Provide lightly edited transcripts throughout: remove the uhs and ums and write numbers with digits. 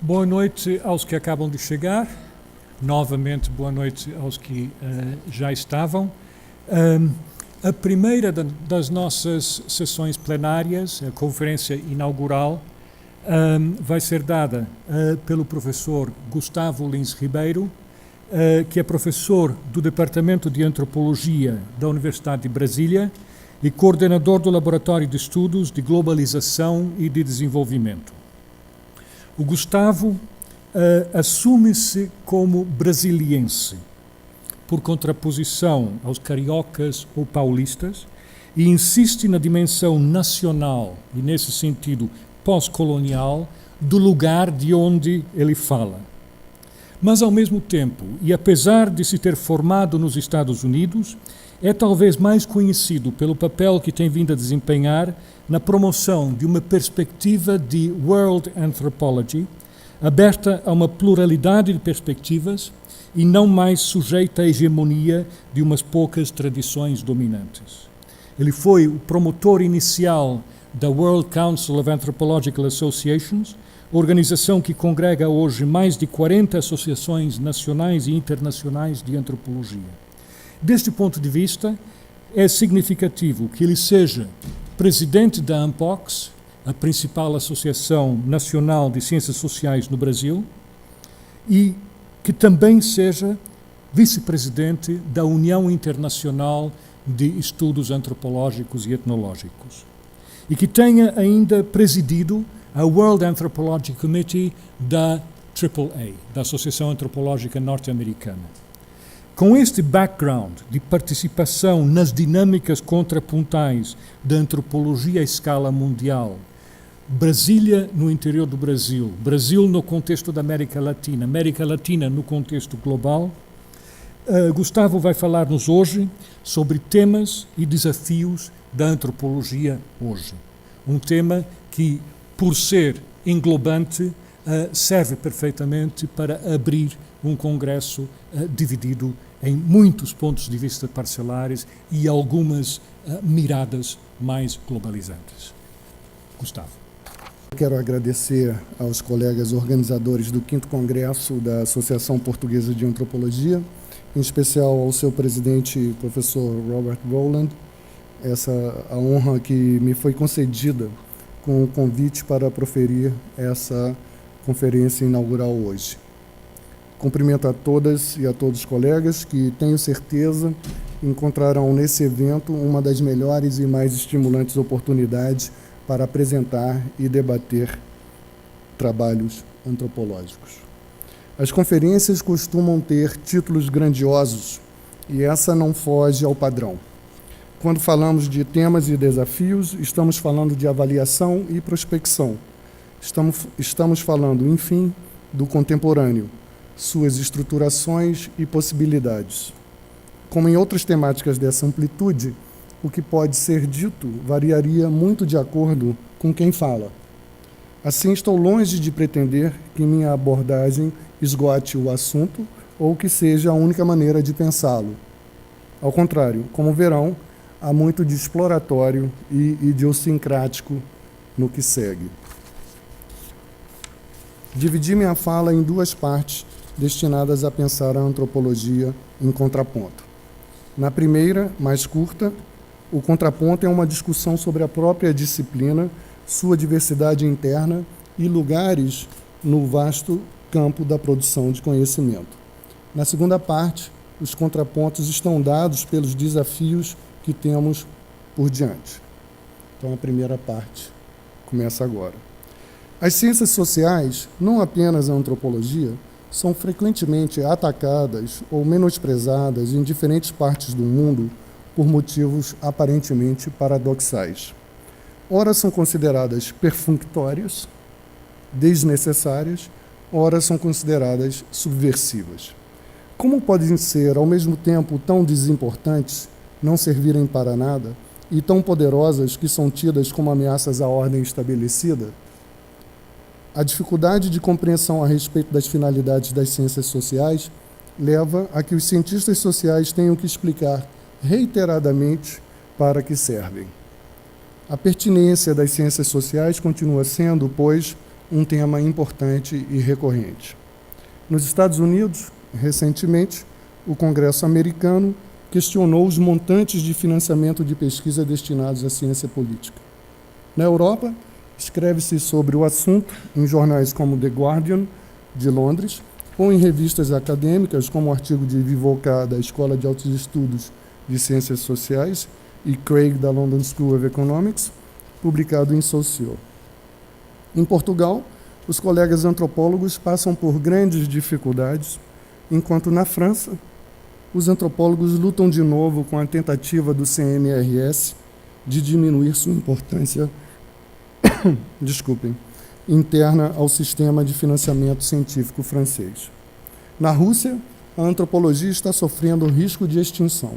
Boa noite aos que acabam de chegar. Novamente, boa noite aos que já estavam. A primeira das nossas sessões plenárias, a conferência inaugural, vai ser dada pelo professor Gustavo Lins Ribeiro, que é professor do Departamento de Antropologia da Universidade de Brasília e coordenador do Laboratório de Estudos de Globalização e de Desenvolvimento. O Gustavo assume-se como brasiliense, por contraposição aos cariocas ou paulistas, e insiste na dimensão nacional e, nesse sentido, pós-colonial, do lugar de onde ele fala. Mas, ao mesmo tempo, e apesar de se ter formado nos Estados Unidos, é talvez mais conhecido pelo papel que tem vindo a desempenhar na promoção de uma perspectiva de World Anthropology, aberta a uma pluralidade de perspectivas e não mais sujeita à hegemonia de umas poucas tradições dominantes. Ele foi o promotor inicial da World Council of Anthropological Associations, organização que congrega hoje mais de 40 associações nacionais e internacionais de antropologia. Deste ponto de vista, é significativo que ele seja presidente da ANPOX, a principal associação nacional de ciências sociais no Brasil, e que também seja vice-presidente da União Internacional de Estudos Antropológicos e Etnológicos, e que tenha ainda presidido a World Anthropology Committee da AAA, da Associação Antropológica Norte-Americana. Com este background de participação nas dinâmicas contrapuntais da antropologia à escala mundial, Brasília no interior do Brasil, Brasil no contexto da América Latina no contexto global, Gustavo vai falar-nos hoje sobre temas e desafios da antropologia hoje. Um tema que, por ser englobante, serve perfeitamente para abrir um congresso dividido em muitos pontos de vista parcelares e algumas miradas mais globalizantes. Gustavo. Quero agradecer aos colegas organizadores do 5º Congresso da Associação Portuguesa de Antropologia, em especial ao seu presidente, professor Robert Rowland, a honra que me foi concedida com o convite para proferir essa conferência inaugural hoje. Cumprimento a todas e a todos os colegas que, tenho certeza, encontrarão nesse evento uma das melhores e mais estimulantes oportunidades para apresentar e debater trabalhos antropológicos. As conferências costumam ter títulos grandiosos e essa não foge ao padrão. Quando falamos de temas e desafios, estamos falando de avaliação e prospecção. Estamos falando, enfim, do contemporâneo, suas estruturações e possibilidades. Como em outras temáticas dessa amplitude, o que pode ser dito variaria muito de acordo com quem fala. Assim, estou longe de pretender que minha abordagem esgote o assunto ou que seja a única maneira de pensá-lo. Ao contrário, como verão, há muito de exploratório e idiosincrático no que segue. Dividi minha fala em duas partes destinadas a pensar a antropologia em contraponto. Na primeira, mais curta, o contraponto é uma discussão sobre a própria disciplina, sua diversidade interna e lugares no vasto campo da produção de conhecimento. Na segunda parte, os contrapontos estão dados pelos desafios que temos por diante. Então, a primeira parte começa agora. As ciências sociais, não apenas a antropologia, são frequentemente atacadas ou menosprezadas em diferentes partes do mundo por motivos aparentemente paradoxais. Ora são consideradas perfunctórias, desnecessárias, ora são consideradas subversivas. Como podem ser, ao mesmo tempo, tão desimportantes, não servirem para nada, e tão poderosas que são tidas como ameaças à ordem estabelecida? A dificuldade de compreensão a respeito das finalidades das ciências sociais leva a que os cientistas sociais tenham que explicar reiteradamente para que servem. A pertinência das ciências sociais continua sendo, pois, um tema importante e recorrente. Nos Estados Unidos, recentemente, o Congresso americano questionou os montantes de financiamento de pesquisa destinados à ciência política. Na Europa, escreve-se sobre o assunto em jornais como The Guardian, de Londres, ou em revistas acadêmicas, como o artigo de Vivoca, da Escola de Altos Estudos de Ciências Sociais, e Craig, da London School of Economics, publicado em Socio. Em Portugal, os colegas antropólogos passam por grandes dificuldades, enquanto na França, os antropólogos lutam de novo com a tentativa do CNRS de diminuir sua importância interna ao sistema de financiamento científico francês. Na Rússia, a antropologia está sofrendo risco de extinção.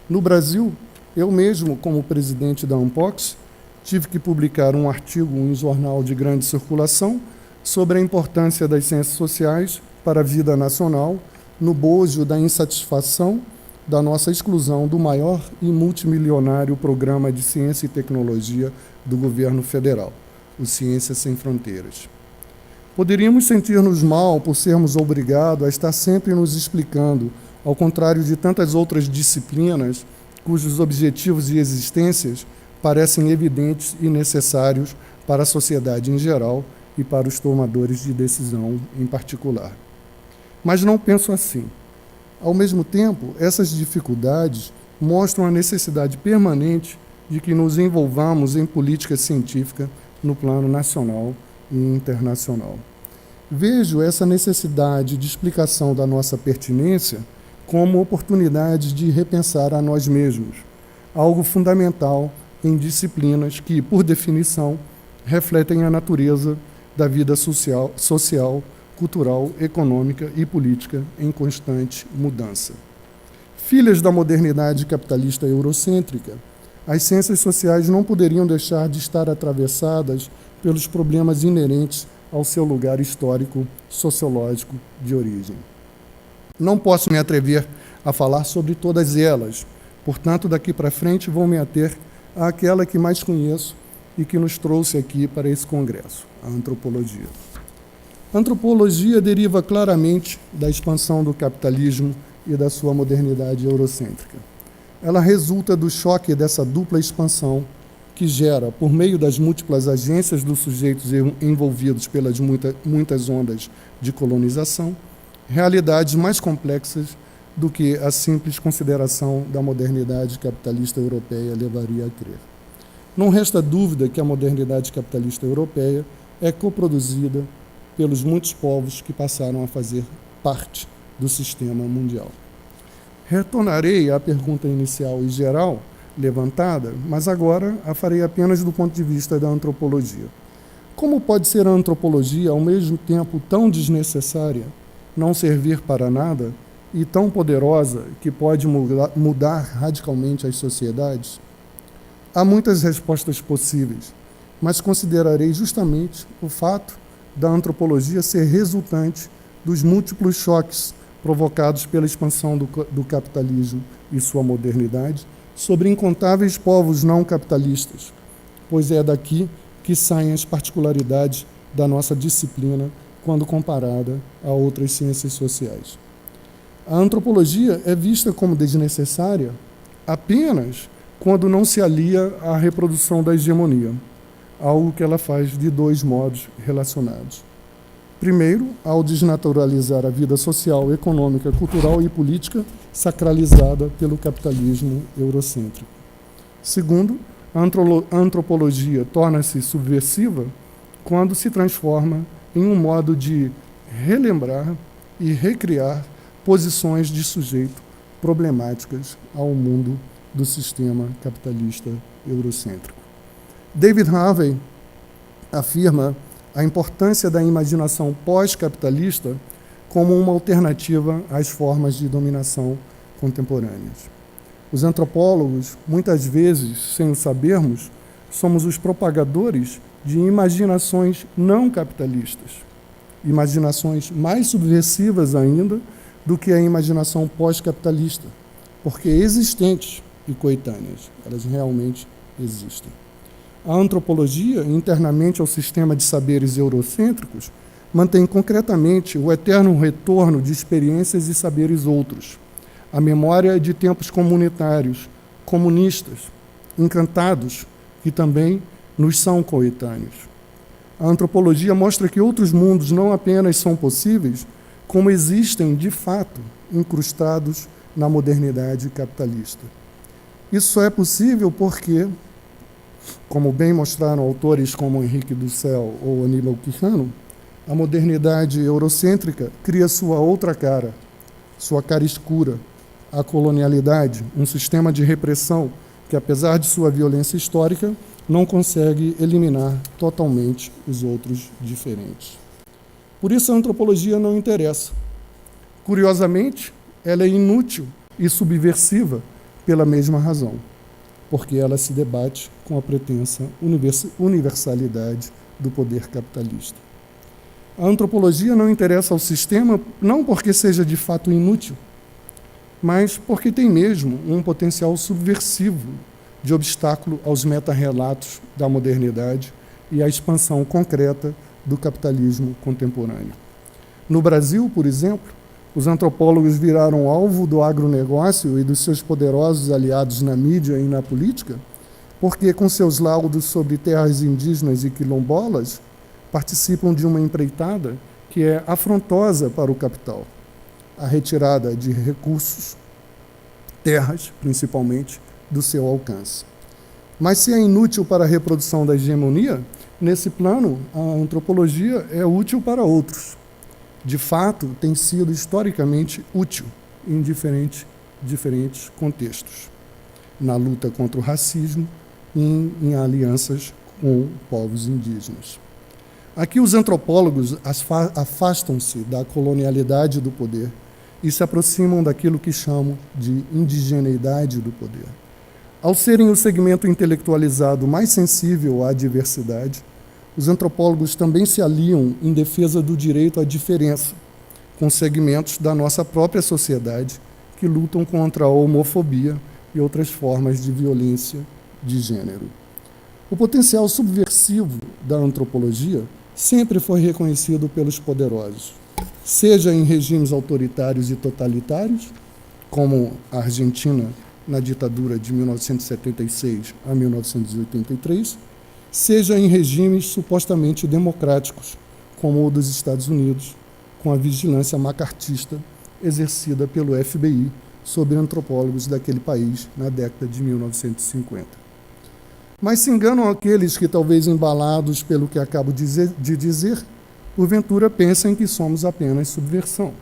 No Brasil, eu mesmo, como presidente da Unpox, tive que publicar um artigo em jornal de grande circulação sobre a importância das ciências sociais para a vida nacional, no bojo da insatisfação da nossa exclusão do maior e multimilionário programa de ciência e tecnologia do governo federal, o Ciências Sem Fronteiras. Poderíamos sentir-nos mal por sermos obrigados a estar sempre nos explicando, ao contrário de tantas outras disciplinas cujos objetivos e existências parecem evidentes e necessários para a sociedade em geral e para os tomadores de decisão em particular. Mas não penso assim. Ao mesmo tempo, essas dificuldades mostram a necessidade permanente de que nos envolvamos em política científica no plano nacional e internacional. Vejo essa necessidade de explicação da nossa pertinência como oportunidade de repensar a nós mesmos, algo fundamental em disciplinas que, por definição, refletem a natureza da vida social, cultural, econômica e política em constante mudança. Filhas da modernidade capitalista eurocêntrica, as ciências sociais não poderiam deixar de estar atravessadas pelos problemas inerentes ao seu lugar histórico, sociológico de origem. Não posso me atrever a falar sobre todas elas, portanto, daqui para frente vou me ater àquela que mais conheço e que nos trouxe aqui para esse congresso, a antropologia. A antropologia deriva claramente da expansão do capitalismo e da sua modernidade eurocêntrica. Ela resulta do choque dessa dupla expansão que gera, por meio das múltiplas agências dos sujeitos envolvidos pelas muitas ondas de colonização, realidades mais complexas do que a simples consideração da modernidade capitalista europeia levaria a crer. Não resta dúvida que a modernidade capitalista europeia é coproduzida pelos muitos povos que passaram a fazer parte do sistema mundial. Retornarei à pergunta inicial e geral levantada, mas agora a farei apenas do ponto de vista da antropologia. Como pode ser a antropologia, ao mesmo tempo tão desnecessária, não servir para nada, e tão poderosa que pode mudar radicalmente as sociedades? Há muitas respostas possíveis, mas considerarei justamente o fato da antropologia ser resultante dos múltiplos choques provocados pela expansão do capitalismo e sua modernidade sobre incontáveis povos não capitalistas, pois é daqui que saem as particularidades da nossa disciplina quando comparada a outras ciências sociais. A antropologia é vista como desnecessária apenas quando não se alia à reprodução da hegemonia, algo que ela faz de dois modos relacionados. Primeiro, ao desnaturalizar a vida social, econômica, cultural e política sacralizada pelo capitalismo eurocêntrico. Segundo, a antropologia torna-se subversiva quando se transforma em um modo de relembrar e recriar posições de sujeito problemáticas ao mundo do sistema capitalista eurocêntrico. David Harvey afirma a importância da imaginação pós-capitalista como uma alternativa às formas de dominação contemporâneas. Os antropólogos, muitas vezes, sem o sabermos, somos os propagadores de imaginações não capitalistas, imaginações mais subversivas ainda do que a imaginação pós-capitalista, porque existentes e coetâneas, elas realmente existem. A antropologia, internamente ao sistema de saberes eurocêntricos, mantém concretamente o eterno retorno de experiências e saberes outros, a memória de tempos comunitários, comunistas, encantados, que também nos são coetâneos. A antropologia mostra que outros mundos não apenas são possíveis, como existem, de fato, incrustados na modernidade capitalista. Isso só é possível porque, como bem mostraram autores como Henrique Dussel ou Aníbal Quijano, a modernidade eurocêntrica cria sua outra cara, sua cara escura, a colonialidade, um sistema de repressão que, apesar de sua violência histórica, não consegue eliminar totalmente os outros diferentes. Por isso a antropologia não interessa. Curiosamente, ela é inútil e subversiva pela mesma razão, porque ela se debate com a pretensa universalidade do poder capitalista. A antropologia não interessa ao sistema não porque seja de fato inútil, mas porque tem mesmo um potencial subversivo de obstáculo aos meta-relatos da modernidade e à expansão concreta do capitalismo contemporâneo. No Brasil, por exemplo, os antropólogos viraram alvo do agronegócio e dos seus poderosos aliados na mídia e na política, porque, com seus laudos sobre terras indígenas e quilombolas, participam de uma empreitada que é afrontosa para o capital, a retirada de recursos, terras, principalmente, do seu alcance. Mas se é inútil para a reprodução da hegemonia, nesse plano, a antropologia é útil para outros. De fato, tem sido historicamente útil em diferentes contextos, na luta contra o racismo e em alianças com povos indígenas. Aqui os antropólogos afastam-se da colonialidade do poder e se aproximam daquilo que chamam de indigeneidade do poder. Ao serem o segmento intelectualizado mais sensível à diversidade, os antropólogos também se aliam em defesa do direito à diferença, com segmentos da nossa própria sociedade que lutam contra a homofobia e outras formas de violência de gênero. O potencial subversivo da antropologia sempre foi reconhecido pelos poderosos, seja em regimes autoritários e totalitários, como a Argentina na ditadura de 1976 a 1983, seja em regimes supostamente democráticos, como o dos Estados Unidos, com a vigilância macartista exercida pelo FBI sobre antropólogos daquele país na década de 1950. Mas se enganam aqueles que, talvez embalados pelo que acabo de dizer, porventura pensem que somos apenas subversão,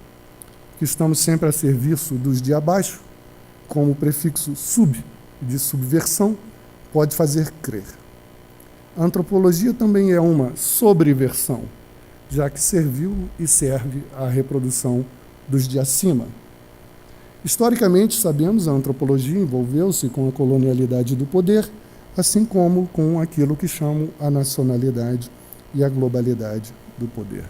que estamos sempre a serviço dos de abaixo, como o prefixo sub, de subversão, pode fazer crer. A antropologia também é uma sobreversão, já que serviu e serve à reprodução dos de acima. Historicamente, sabemos, a antropologia envolveu-se com a colonialidade do poder, assim como com aquilo que chamam a nacionalidade e a globalidade do poder.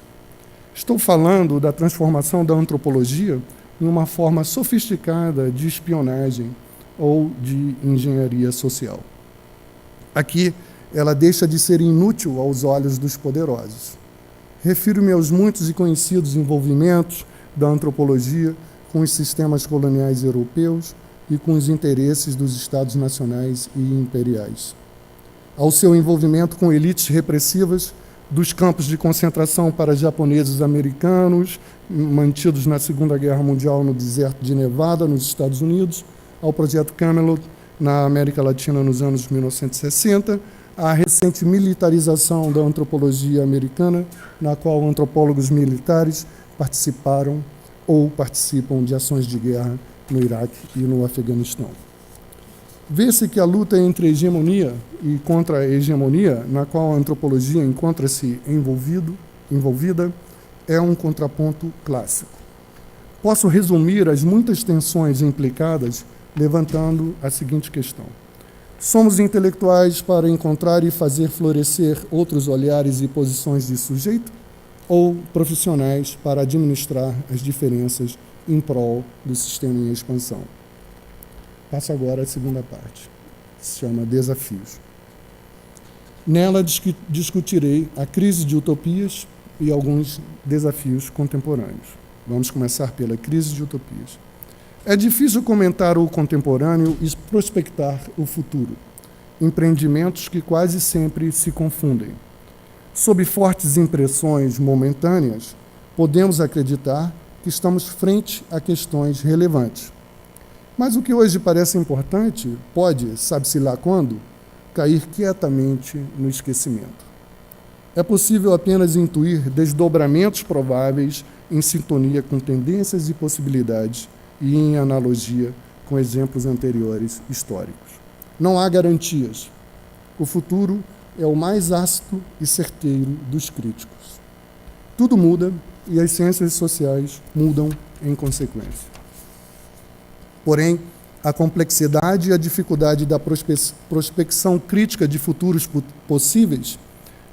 Estou falando da transformação da antropologia em uma forma sofisticada de espionagem ou de engenharia social. Aqui, ela deixa de ser inútil aos olhos dos poderosos. Refiro-me aos muitos e conhecidos envolvimentos da antropologia com os sistemas coloniais europeus e com os interesses dos Estados nacionais e imperiais. Ao seu envolvimento com elites repressivas dos campos de concentração para japoneses americanos, mantidos na Segunda Guerra Mundial no deserto de Nevada, nos Estados Unidos, ao projeto Camelot na América Latina nos anos 1960, à recente militarização da antropologia americana, na qual antropólogos militares participaram ou participam de ações de guerra no Iraque e no Afeganistão. Vê-se que a luta entre hegemonia e contra-hegemonia, na qual a antropologia encontra-se envolvida, é um contraponto clássico. Posso resumir as muitas tensões implicadas levantando a seguinte questão: somos intelectuais para encontrar e fazer florescer outros olhares e posições de sujeito, ou profissionais para administrar as diferenças em prol do sistema em expansão? Passo agora à segunda parte, se chama Desafios. Nela discutirei a crise de utopias e alguns desafios contemporâneos. Vamos começar pela crise de utopias. É difícil comentar o contemporâneo e prospectar o futuro, empreendimentos que quase sempre se confundem. Sob fortes impressões momentâneas, podemos acreditar que estamos frente a questões relevantes. Mas o que hoje parece importante pode, sabe-se lá quando, cair quietamente no esquecimento. É possível apenas intuir desdobramentos prováveis em sintonia com tendências e possibilidades e em analogia com exemplos anteriores históricos. Não há garantias. O futuro é o mais ácido e certeiro dos críticos. Tudo muda e as ciências sociais mudam em consequência. Porém, a complexidade e a dificuldade da prospecção crítica de futuros possíveis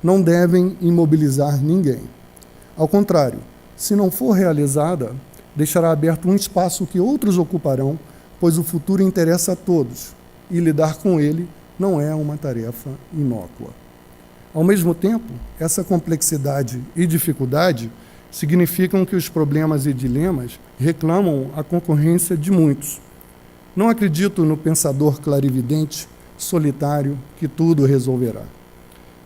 não devem imobilizar ninguém. Ao contrário, se não for realizada, deixará aberto um espaço que outros ocuparão, pois o futuro interessa a todos, e lidar com ele não é uma tarefa inócua. Ao mesmo tempo, essa complexidade e dificuldade significam que os problemas e dilemas reclamam a concorrência de muitos. Não acredito no pensador clarividente, solitário, que tudo resolverá.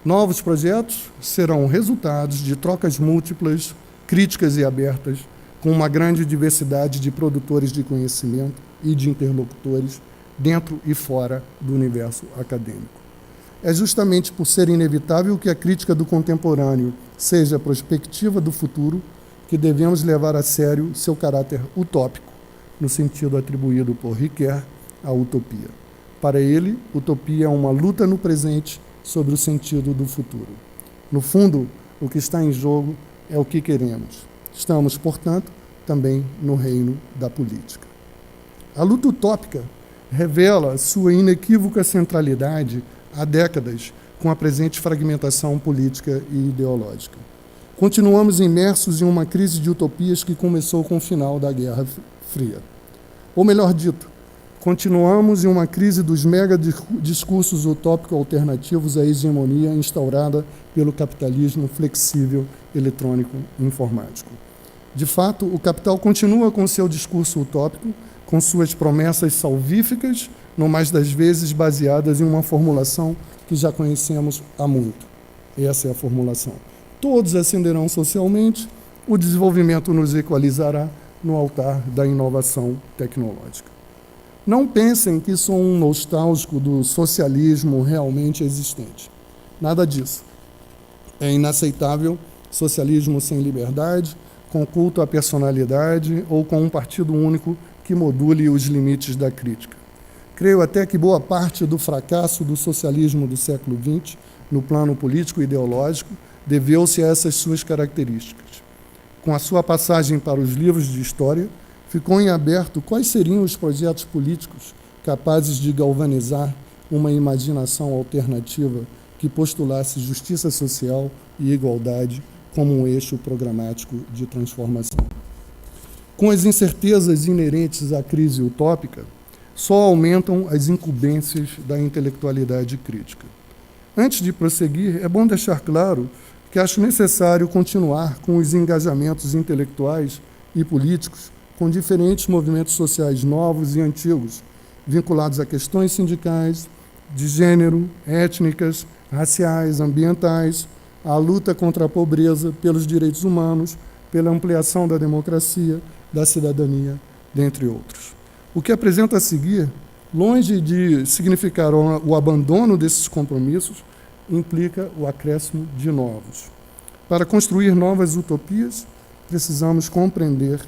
Novos projetos serão resultados de trocas múltiplas, críticas e abertas, com uma grande diversidade de produtores de conhecimento e de interlocutores dentro e fora do universo acadêmico. É justamente por ser inevitável que a crítica do contemporâneo seja prospectiva do futuro que devemos levar a sério seu caráter utópico, no sentido atribuído por Ricoeur à utopia. Para ele, utopia é uma luta no presente sobre o sentido do futuro. No fundo, o que está em jogo é o que queremos. Estamos, portanto, também no reino da política. A luta utópica revela sua inequívoca centralidade há décadas com a presente fragmentação política e ideológica. Continuamos imersos em uma crise de utopias que começou com o final da Guerra Fria. Ou melhor dito, continuamos em uma crise dos mega-discursos utópico-alternativos à hegemonia instaurada pelo capitalismo flexível eletrônico e informático. De fato, o capital continua com seu discurso utópico, com suas promessas salvíficas, no mais das vezes baseadas em uma formulação que já conhecemos há muito. Essa é a formulação. Todos ascenderão socialmente, o desenvolvimento nos equalizará no altar da inovação tecnológica. Não pensem que sou um nostálgico do socialismo realmente existente. Nada disso. É inaceitável socialismo sem liberdade, com culto à personalidade ou com um partido único que module os limites da crítica. Creio até que boa parte do fracasso do socialismo do século XX, no plano político e ideológico, deveu-se a essas suas características. Com a sua passagem para os livros de história, ficou em aberto quais seriam os projetos políticos capazes de galvanizar uma imaginação alternativa que postulasse justiça social e igualdade como um eixo programático de transformação. Com as incertezas inerentes à crise utópica, só aumentam as incumbências da intelectualidade crítica. Antes de prosseguir, é bom deixar claro que acho necessário continuar com os engajamentos intelectuais e políticos com diferentes movimentos sociais novos e antigos, vinculados a questões sindicais, de gênero, étnicas, raciais, ambientais, à luta contra a pobreza, pelos direitos humanos, pela ampliação da democracia, da cidadania, dentre outros. O que apresento a seguir, longe de significar o abandono desses compromissos, implica o acréscimo de novos. Para construir novas utopias, precisamos compreender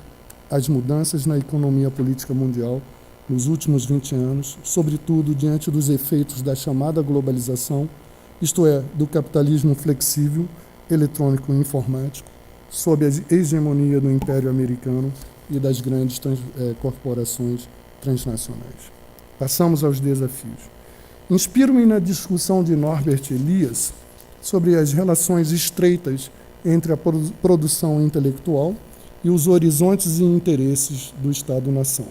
as mudanças na economia política mundial nos últimos 20 anos, sobretudo diante dos efeitos da chamada globalização, isto é, do capitalismo flexível, eletrônico e informático, sob a hegemonia do Império Americano e das grandes corporações transnacionais. Passamos aos desafios. Inspiro-me na discussão de Norbert Elias sobre as relações estreitas entre a produção intelectual e os horizontes e interesses do Estado-nação,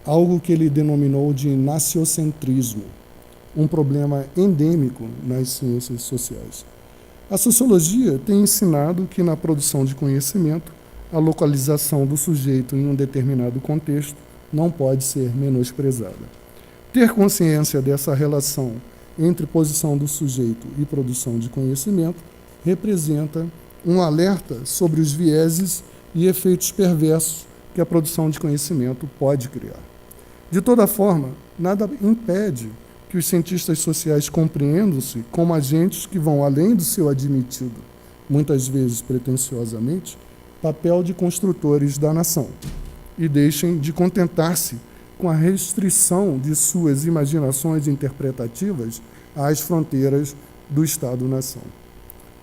algo que ele denominou de naciocentrismo. um problema endêmico nas ciências sociais. A sociologia tem ensinado que na produção de conhecimento, a localização do sujeito em um determinado contexto não pode ser menosprezada. Ter consciência dessa relação entre posição do sujeito e produção de conhecimento representa um alerta sobre os vieses e efeitos perversos que a produção de conhecimento pode criar. De toda forma, nada impede que os cientistas sociais compreendam-se como agentes que vão além do seu admitido, muitas vezes pretensiosamente, papel de construtores da nação, e deixem de contentar-se com a restrição de suas imaginações interpretativas às fronteiras do Estado-nação.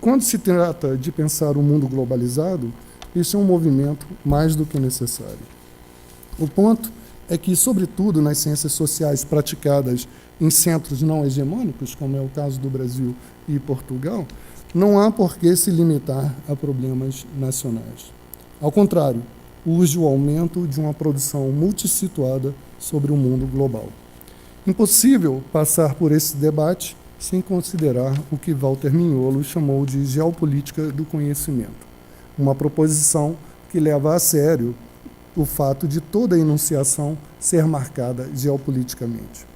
Quando se trata de pensar o mundo globalizado, esse é um movimento mais do que necessário. O ponto é que, sobretudo nas ciências sociais praticadas em centros não hegemônicos, como é o caso do Brasil e Portugal, não há por que se limitar a problemas nacionais. Ao contrário, urge o aumento de uma produção multissituada sobre o mundo global. Impossível passar por esse debate sem considerar o que Walter Mignolo chamou de geopolítica do conhecimento, uma proposição que leva a sério o fato de toda enunciação ser marcada geopoliticamente.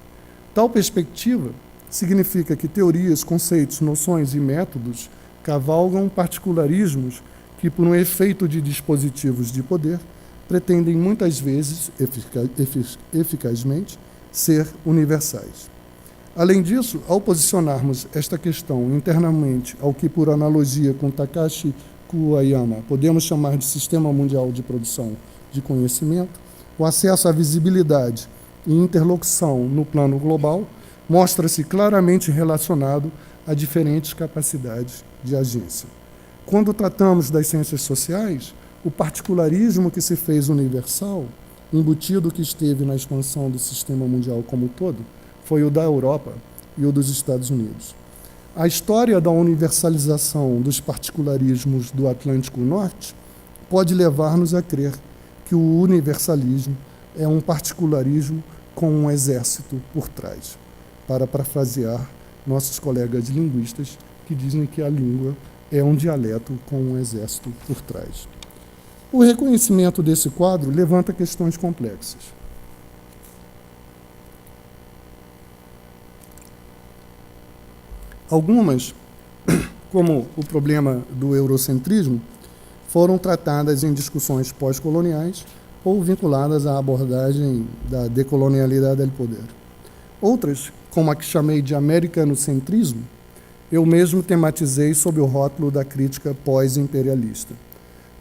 Tal perspectiva significa que teorias, conceitos, noções e métodos cavalgam particularismos que, por um efeito de dispositivos de poder, pretendem muitas vezes, eficazmente, ser universais. Além disso, ao posicionarmos esta questão internamente ao que, por analogia com Takashi Kuwayama, podemos chamar de Sistema Mundial de Produção de Conhecimento, o acesso à visibilidade e interlocução no plano global mostra-se claramente relacionado a diferentes capacidades de agência. Quando tratamos das ciências sociais, o particularismo que se fez universal, embutido que esteve na expansão do sistema mundial como um todo, foi o da Europa e o dos Estados Unidos. A história da universalização dos particularismos do Atlântico Norte pode levar-nos a crer que o universalismo é um particularismo com um exército por trás, para parafrasear nossos colegas linguistas que dizem que a língua é um dialeto com um exército por trás. O reconhecimento desse quadro levanta questões complexas. Algumas, como o problema do eurocentrismo, foram tratadas em discussões pós-coloniais ou vinculadas à abordagem da decolonialidade do poder. Outras, como a que chamei de americanocentrismo, eu mesmo tematizei sob o rótulo da crítica pós-imperialista.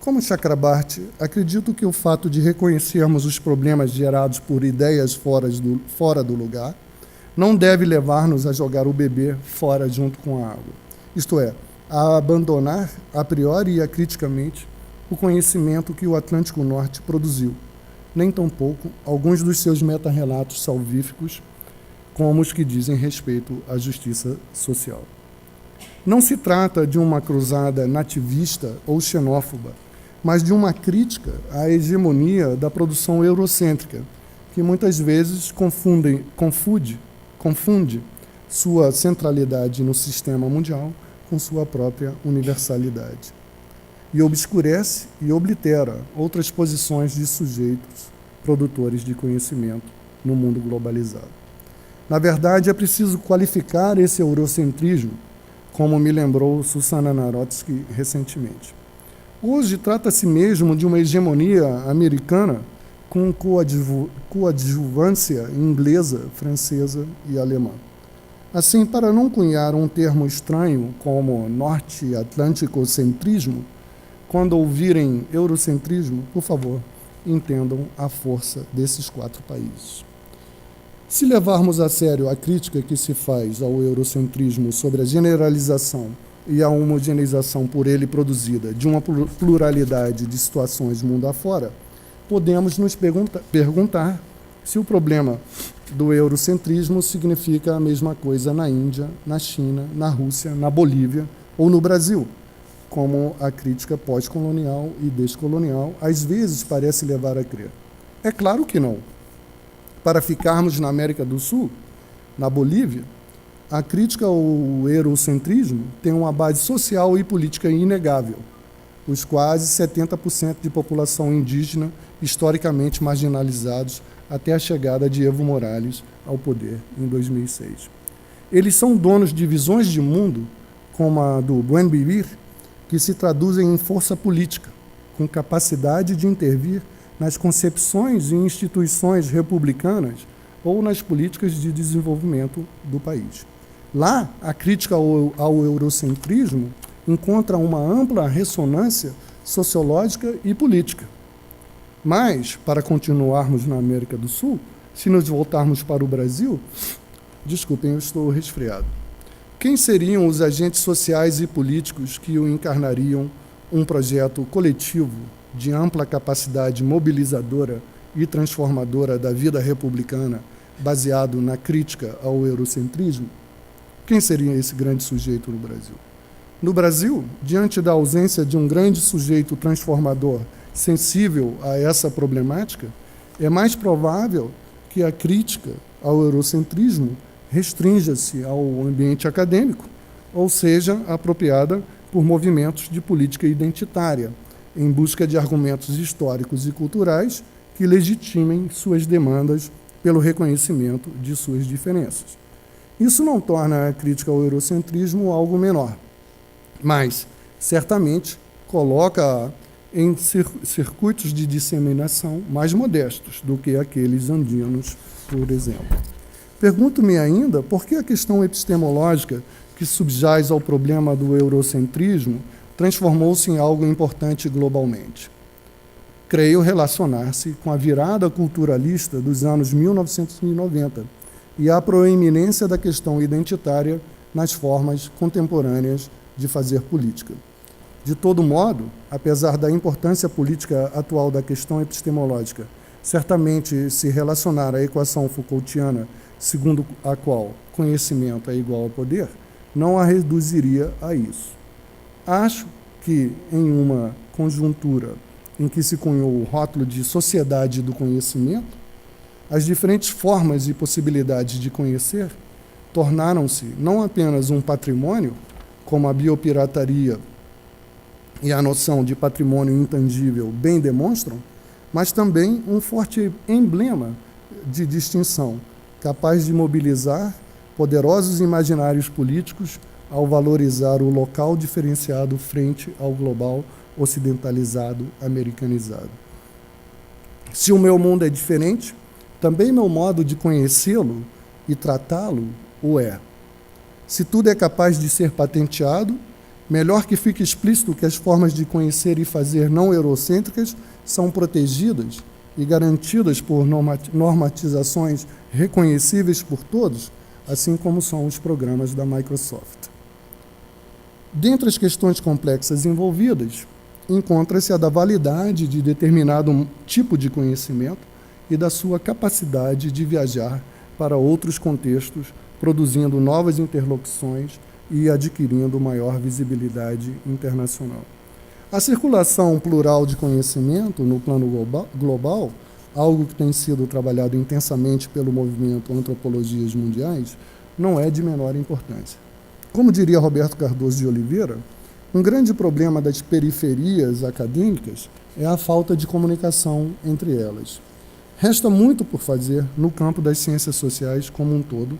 Como Chakrabarty, acredito que o fato de reconhecermos os problemas gerados por ideias fora do lugar não deve levar-nos a jogar o bebê fora junto com a água. Isto é, a abandonar, a priori e acriticamente, o conhecimento que o Atlântico Norte produziu, nem tampouco alguns dos seus meta-relatos salvíficos, como os que dizem respeito à justiça social. Não se trata de uma cruzada nativista ou xenófoba, mas de uma crítica à hegemonia da produção eurocêntrica, que muitas vezes confunde sua centralidade no sistema mundial com sua própria universalidade, e obscurece e oblitera outras posições de sujeitos produtores de conhecimento no mundo globalizado. Na verdade, é preciso qualificar esse eurocentrismo, como me lembrou Susana Narodsky recentemente. Hoje trata-se mesmo de uma hegemonia americana com coadjuvância inglesa, francesa e alemã. Assim, para não cunhar um termo estranho como norte-atlântico-centrismo, quando ouvirem eurocentrismo, por favor, entendam a força desses 4 países. Se levarmos a sério a crítica que se faz ao eurocentrismo sobre a generalização e a homogeneização por ele produzida de uma pluralidade de situações mundo afora, podemos nos perguntar se o problema do eurocentrismo significa a mesma coisa na Índia, na China, na Rússia, na Bolívia ou no Brasil, como a crítica pós-colonial e descolonial às vezes parece levar a crer. É claro que não. Para ficarmos na América do Sul, na Bolívia, a crítica ao eurocentrismo tem uma base social e política inegável. Os quase 70% de população indígena historicamente marginalizados até a chegada de Evo Morales ao poder em 2006. Eles são donos de visões de mundo, como a do Buen Vivir, que se traduzem em força política, com capacidade de intervir nas concepções e instituições republicanas ou nas políticas de desenvolvimento do país. Lá, a crítica ao eurocentrismo encontra uma ampla ressonância sociológica e política. Mas, para continuarmos na América do Sul, se nos voltarmos para o Brasil, desculpem, eu estou resfriado. Quem seriam os agentes sociais e políticos que o encarnariam um projeto coletivo de ampla capacidade mobilizadora e transformadora da vida republicana, baseado na crítica ao eurocentrismo? Quem seria esse grande sujeito no Brasil? No Brasil, diante da ausência de um grande sujeito transformador sensível a essa problemática, é mais provável que a crítica ao eurocentrismo restrinja-se ao ambiente acadêmico, ou seja, apropriada por movimentos de política identitária, em busca de argumentos históricos e culturais que legitimem suas demandas pelo reconhecimento de suas diferenças. Isso não torna a crítica ao eurocentrismo algo menor, mas, certamente, coloca-a em circuitos de disseminação mais modestos do que aqueles andinos, por exemplo. Pergunto-me ainda por que a questão epistemológica que subjaz ao problema do eurocentrismo transformou-se em algo importante globalmente. Creio relacionar-se com a virada culturalista dos anos 1990 e a proeminência da questão identitária nas formas contemporâneas de fazer política. De todo modo, apesar da importância política atual da questão epistemológica, certamente se relacionar à equação Foucaultiana, segundo a qual conhecimento é igual ao poder, não a reduziria a isso. Acho que, em uma conjuntura em que se cunhou o rótulo de sociedade do conhecimento, as diferentes formas e possibilidades de conhecer tornaram-se não apenas um patrimônio, como a biopirataria e a noção de patrimônio intangível bem demonstram, mas também um forte emblema de distinção, capaz de mobilizar poderosos imaginários políticos ao valorizar o local diferenciado frente ao global ocidentalizado, americanizado. Se o meu mundo é diferente, também meu modo de conhecê-lo e tratá-lo o é. Se tudo é capaz de ser patenteado, melhor que fique explícito que as formas de conhecer e fazer não eurocêntricas são protegidas e garantidas por normatizações reconhecíveis por todos, assim como são os programas da Microsoft. Dentre as questões complexas envolvidas, encontra-se a da validade de determinado tipo de conhecimento e da sua capacidade de viajar para outros contextos, produzindo novas interlocuções e adquirindo maior visibilidade internacional. A circulação plural de conhecimento no plano global, algo que tem sido trabalhado intensamente pelo movimento Antropologias Mundiais, não é de menor importância. Como diria Roberto Cardoso de Oliveira, um grande problema das periferias acadêmicas é a falta de comunicação entre elas. Resta muito por fazer no campo das ciências sociais como um todo,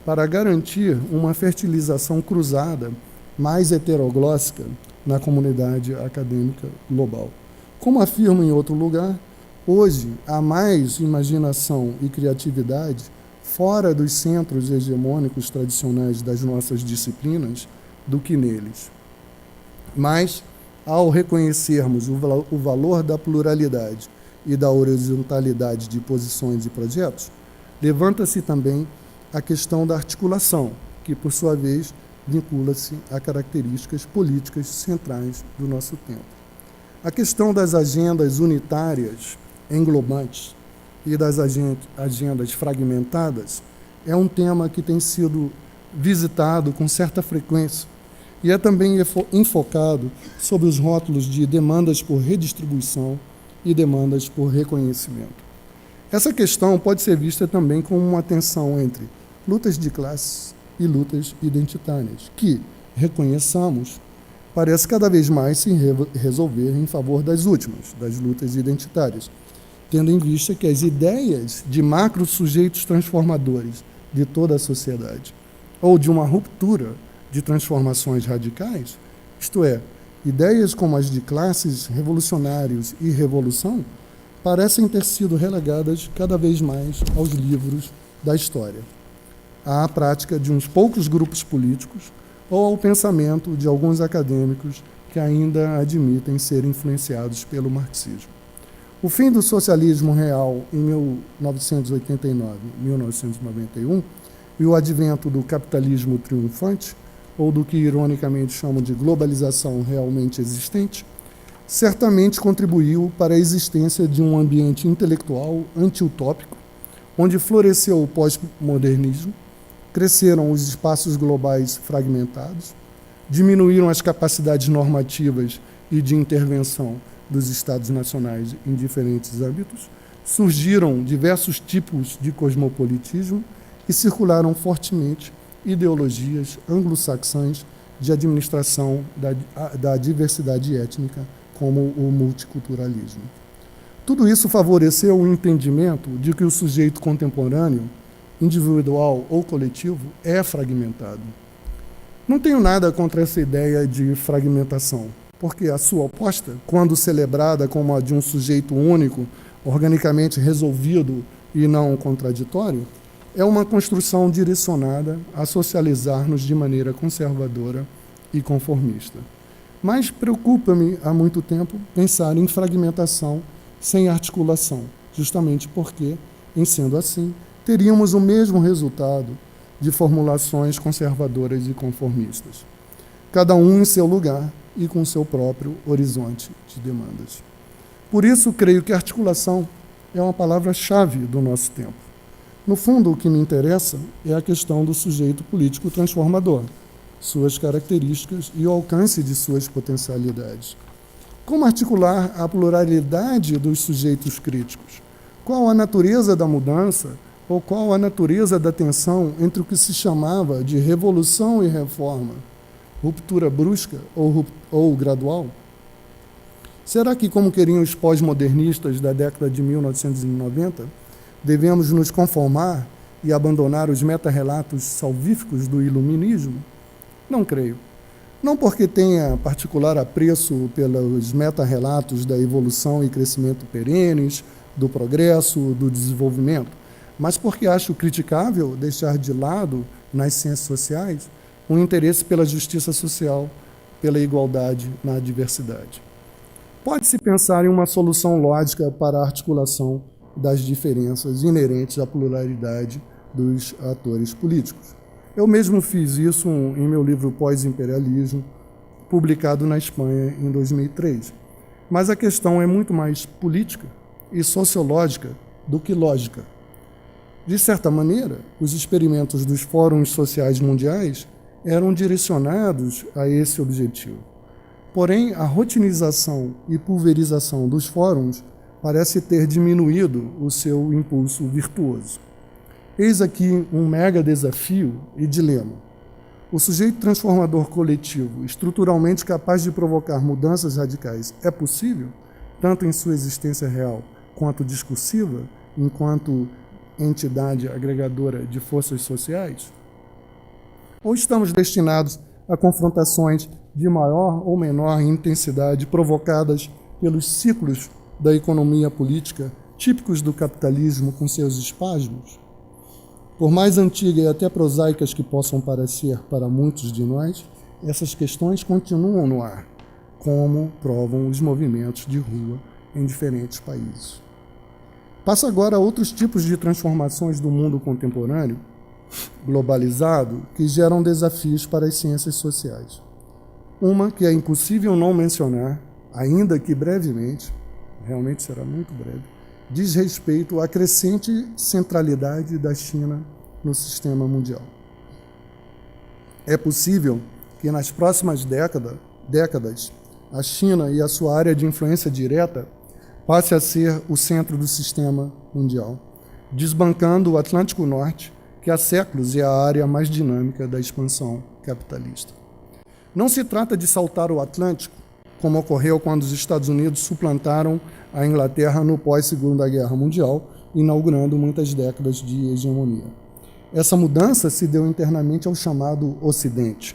para garantir uma fertilização cruzada mais heteroglóssica na comunidade acadêmica global. Como afirmo em outro lugar, hoje há mais imaginação e criatividade fora dos centros hegemônicos tradicionais das nossas disciplinas do que neles. Mas, ao reconhecermos o valor da pluralidade e da horizontalidade de posições e projetos, levanta-se também a questão da articulação, que, por sua vez, vincula-se a características políticas centrais do nosso tempo. A questão das agendas unitárias, englobantes, e das agendas fragmentadas é um tema que tem sido visitado com certa frequência e é também enfocado sobre os rótulos de demandas por redistribuição e demandas por reconhecimento. Essa questão pode ser vista também como uma tensão entre lutas de classes e lutas identitárias, que, reconheçamos, parece cada vez mais se resolver em favor das últimas, das lutas identitárias, tendo em vista que as ideias de macro-sujeitos transformadores de toda a sociedade, ou de uma ruptura de transformações radicais, isto é, ideias como as de classes, revolucionários e revolução, parecem ter sido relegadas cada vez mais aos livros da história, à prática de uns poucos grupos políticos ou ao pensamento de alguns acadêmicos que ainda admitem ser influenciados pelo marxismo. O fim do socialismo real em 1989-1991 e o advento do capitalismo triunfante, ou do que ironicamente chamam de globalização realmente existente, certamente contribuiu para a existência de um ambiente intelectual anti-utópico, onde floresceu o pós-modernismo, cresceram os espaços globais fragmentados, diminuíram as capacidades normativas e de intervenção dos Estados nacionais em diferentes âmbitos, surgiram diversos tipos de cosmopolitismo e circularam fortemente ideologias anglo-saxãs de administração da diversidade étnica, como o multiculturalismo. Tudo isso favoreceu o entendimento de que o sujeito contemporâneo, individual ou coletivo, é fragmentado. Não tenho nada contra essa ideia de fragmentação, porque a sua oposta, quando celebrada como a de um sujeito único, organicamente resolvido e não contraditório, é uma construção direcionada a socializar-nos de maneira conservadora e conformista. Mas preocupa-me há muito tempo pensar em fragmentação sem articulação, justamente porque, em sendo assim, teríamos o mesmo resultado de formulações conservadoras e conformistas, cada um em seu lugar e com seu próprio horizonte de demandas. Por isso, creio que articulação é uma palavra-chave do nosso tempo. No fundo, o que me interessa é a questão do sujeito político transformador, suas características e o alcance de suas potencialidades. Como articular a pluralidade dos sujeitos críticos? Qual a natureza da mudança ou qual a natureza da tensão entre o que se chamava de revolução e reforma, ruptura brusca ou gradual? Será que, como queriam os pós-modernistas da década de 1990, devemos nos conformar e abandonar os meta-relatos salvíficos do iluminismo? Não creio. Não porque tenha particular apreço pelos meta-relatos da evolução e crescimento perenes, do progresso, do desenvolvimento, mas porque acho criticável deixar de lado, nas ciências sociais, um interesse pela justiça social, pela igualdade na diversidade. Pode-se pensar em uma solução lógica para a articulação das diferenças inerentes à pluralidade dos atores políticos. Eu mesmo fiz isso em meu livro Pós-Imperialismo, publicado na Espanha em 2003. Mas a questão é muito mais política e sociológica do que lógica. De certa maneira, os experimentos dos fóruns sociais mundiais eram direcionados a esse objetivo. Porém, a rotinização e pulverização dos fóruns parece ter diminuído o seu impulso virtuoso. Eis aqui um mega desafio e dilema. O sujeito transformador coletivo, estruturalmente capaz de provocar mudanças radicais, é possível, tanto em sua existência real quanto discursiva, enquanto entidade agregadora de forças sociais? Ou estamos destinados a confrontações de maior ou menor intensidade provocadas pelos ciclos da economia política típicos do capitalismo com seus espasmos? Por mais antigas e até prosaicas que possam parecer para muitos de nós, essas questões continuam no ar, como provam os movimentos de rua em diferentes países. Passo agora a outros tipos de transformações do mundo contemporâneo, globalizado, que geram desafios para as ciências sociais. Uma que é impossível não mencionar, ainda que brevemente, realmente será muito breve, diz respeito à crescente centralidade da China no sistema mundial. É possível que nas próximas décadas a China e a sua área de influência direta passe a ser o centro do sistema mundial, desbancando o Atlântico Norte, que há séculos é a área mais dinâmica da expansão capitalista. Não se trata de saltar o Atlântico, como ocorreu quando os Estados Unidos suplantaram a Inglaterra no pós-Segunda Guerra Mundial, inaugurando muitas décadas de hegemonia. Essa mudança se deu internamente ao chamado Ocidente.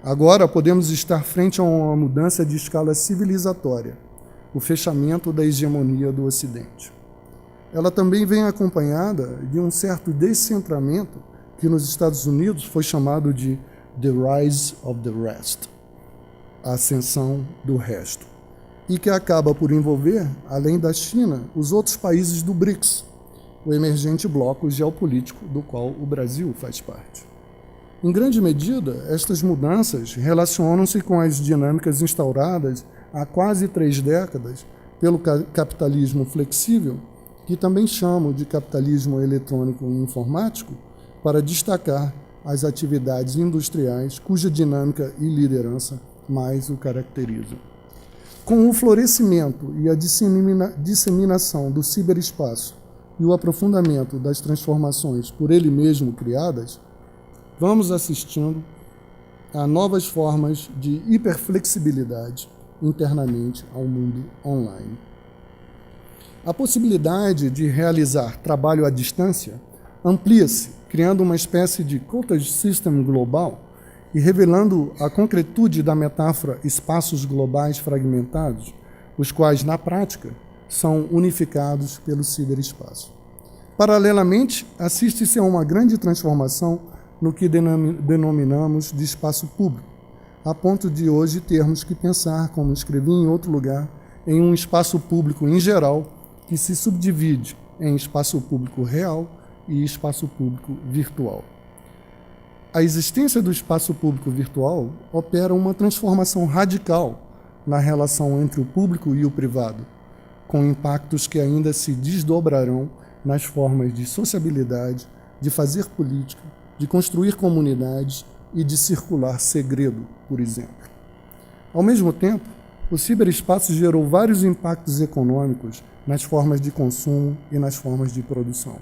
Agora podemos estar frente a uma mudança de escala civilizatória, o fechamento da hegemonia do Ocidente. Ela também vem acompanhada de um certo descentramento que nos Estados Unidos foi chamado de The Rise of the Rest, a ascensão do resto, e que acaba por envolver, além da China, os outros países do BRICS, o emergente bloco geopolítico do qual o Brasil faz parte. Em grande medida, estas mudanças relacionam-se com as dinâmicas instauradas há quase 3 décadas pelo capitalismo flexível, que também chamo de capitalismo eletrônico e informático, para destacar as atividades industriais cuja dinâmica e liderança mais o caracterizam. Com o florescimento e a disseminação do ciberespaço e o aprofundamento das transformações por ele mesmo criadas, vamos assistindo a novas formas de hiperflexibilidade internamente ao mundo online. A possibilidade de realizar trabalho à distância amplia-se, criando uma espécie de cottage system global e revelando a concretude da metáfora espaços globais fragmentados, os quais, na prática, são unificados pelo ciberespaço. Paralelamente, assiste-se a uma grande transformação no que denominamos de espaço público, a ponto de hoje termos que pensar, como escrevi em outro lugar, em um espaço público em geral que se subdivide em espaço público real e espaço público virtual. A existência do espaço público virtual opera uma transformação radical na relação entre o público e o privado, com impactos que ainda se desdobrarão nas formas de sociabilidade, de fazer política, de construir comunidades e de circular segredo, por exemplo. Ao mesmo tempo, o ciberespaço gerou vários impactos econômicos nas formas de consumo e nas formas de produção.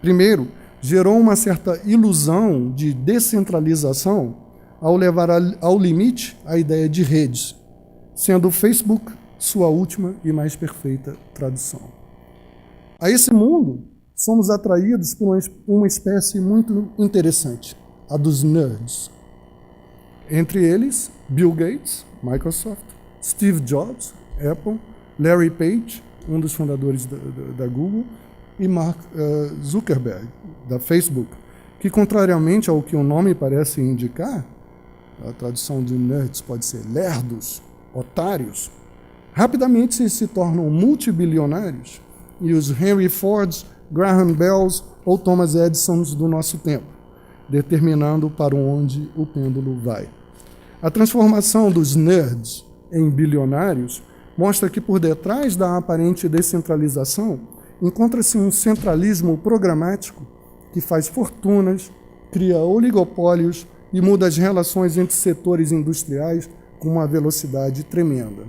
Primeiro, gerou uma certa ilusão de descentralização ao levar ao limite a ideia de redes, sendo o Facebook sua última e mais perfeita tradução. A esse mundo, somos atraídos por uma espécie muito interessante, a dos nerds. Entre eles, Bill Gates, Microsoft, Steve Jobs, Apple, Larry Page, um dos fundadores da Google, e Mark Zuckerberg, da Facebook, que, contrariamente ao que o nome parece indicar, a tradução de nerds pode ser lerdos, otários, rapidamente se tornam multibilionários e os Henry Fords, Graham Bells ou Thomas Edisons do nosso tempo, determinando para onde o pêndulo vai. A transformação dos nerds em bilionários mostra que por detrás da aparente descentralização encontra-se um centralismo programático que faz fortunas, cria oligopólios e muda as relações entre setores industriais com uma velocidade tremenda.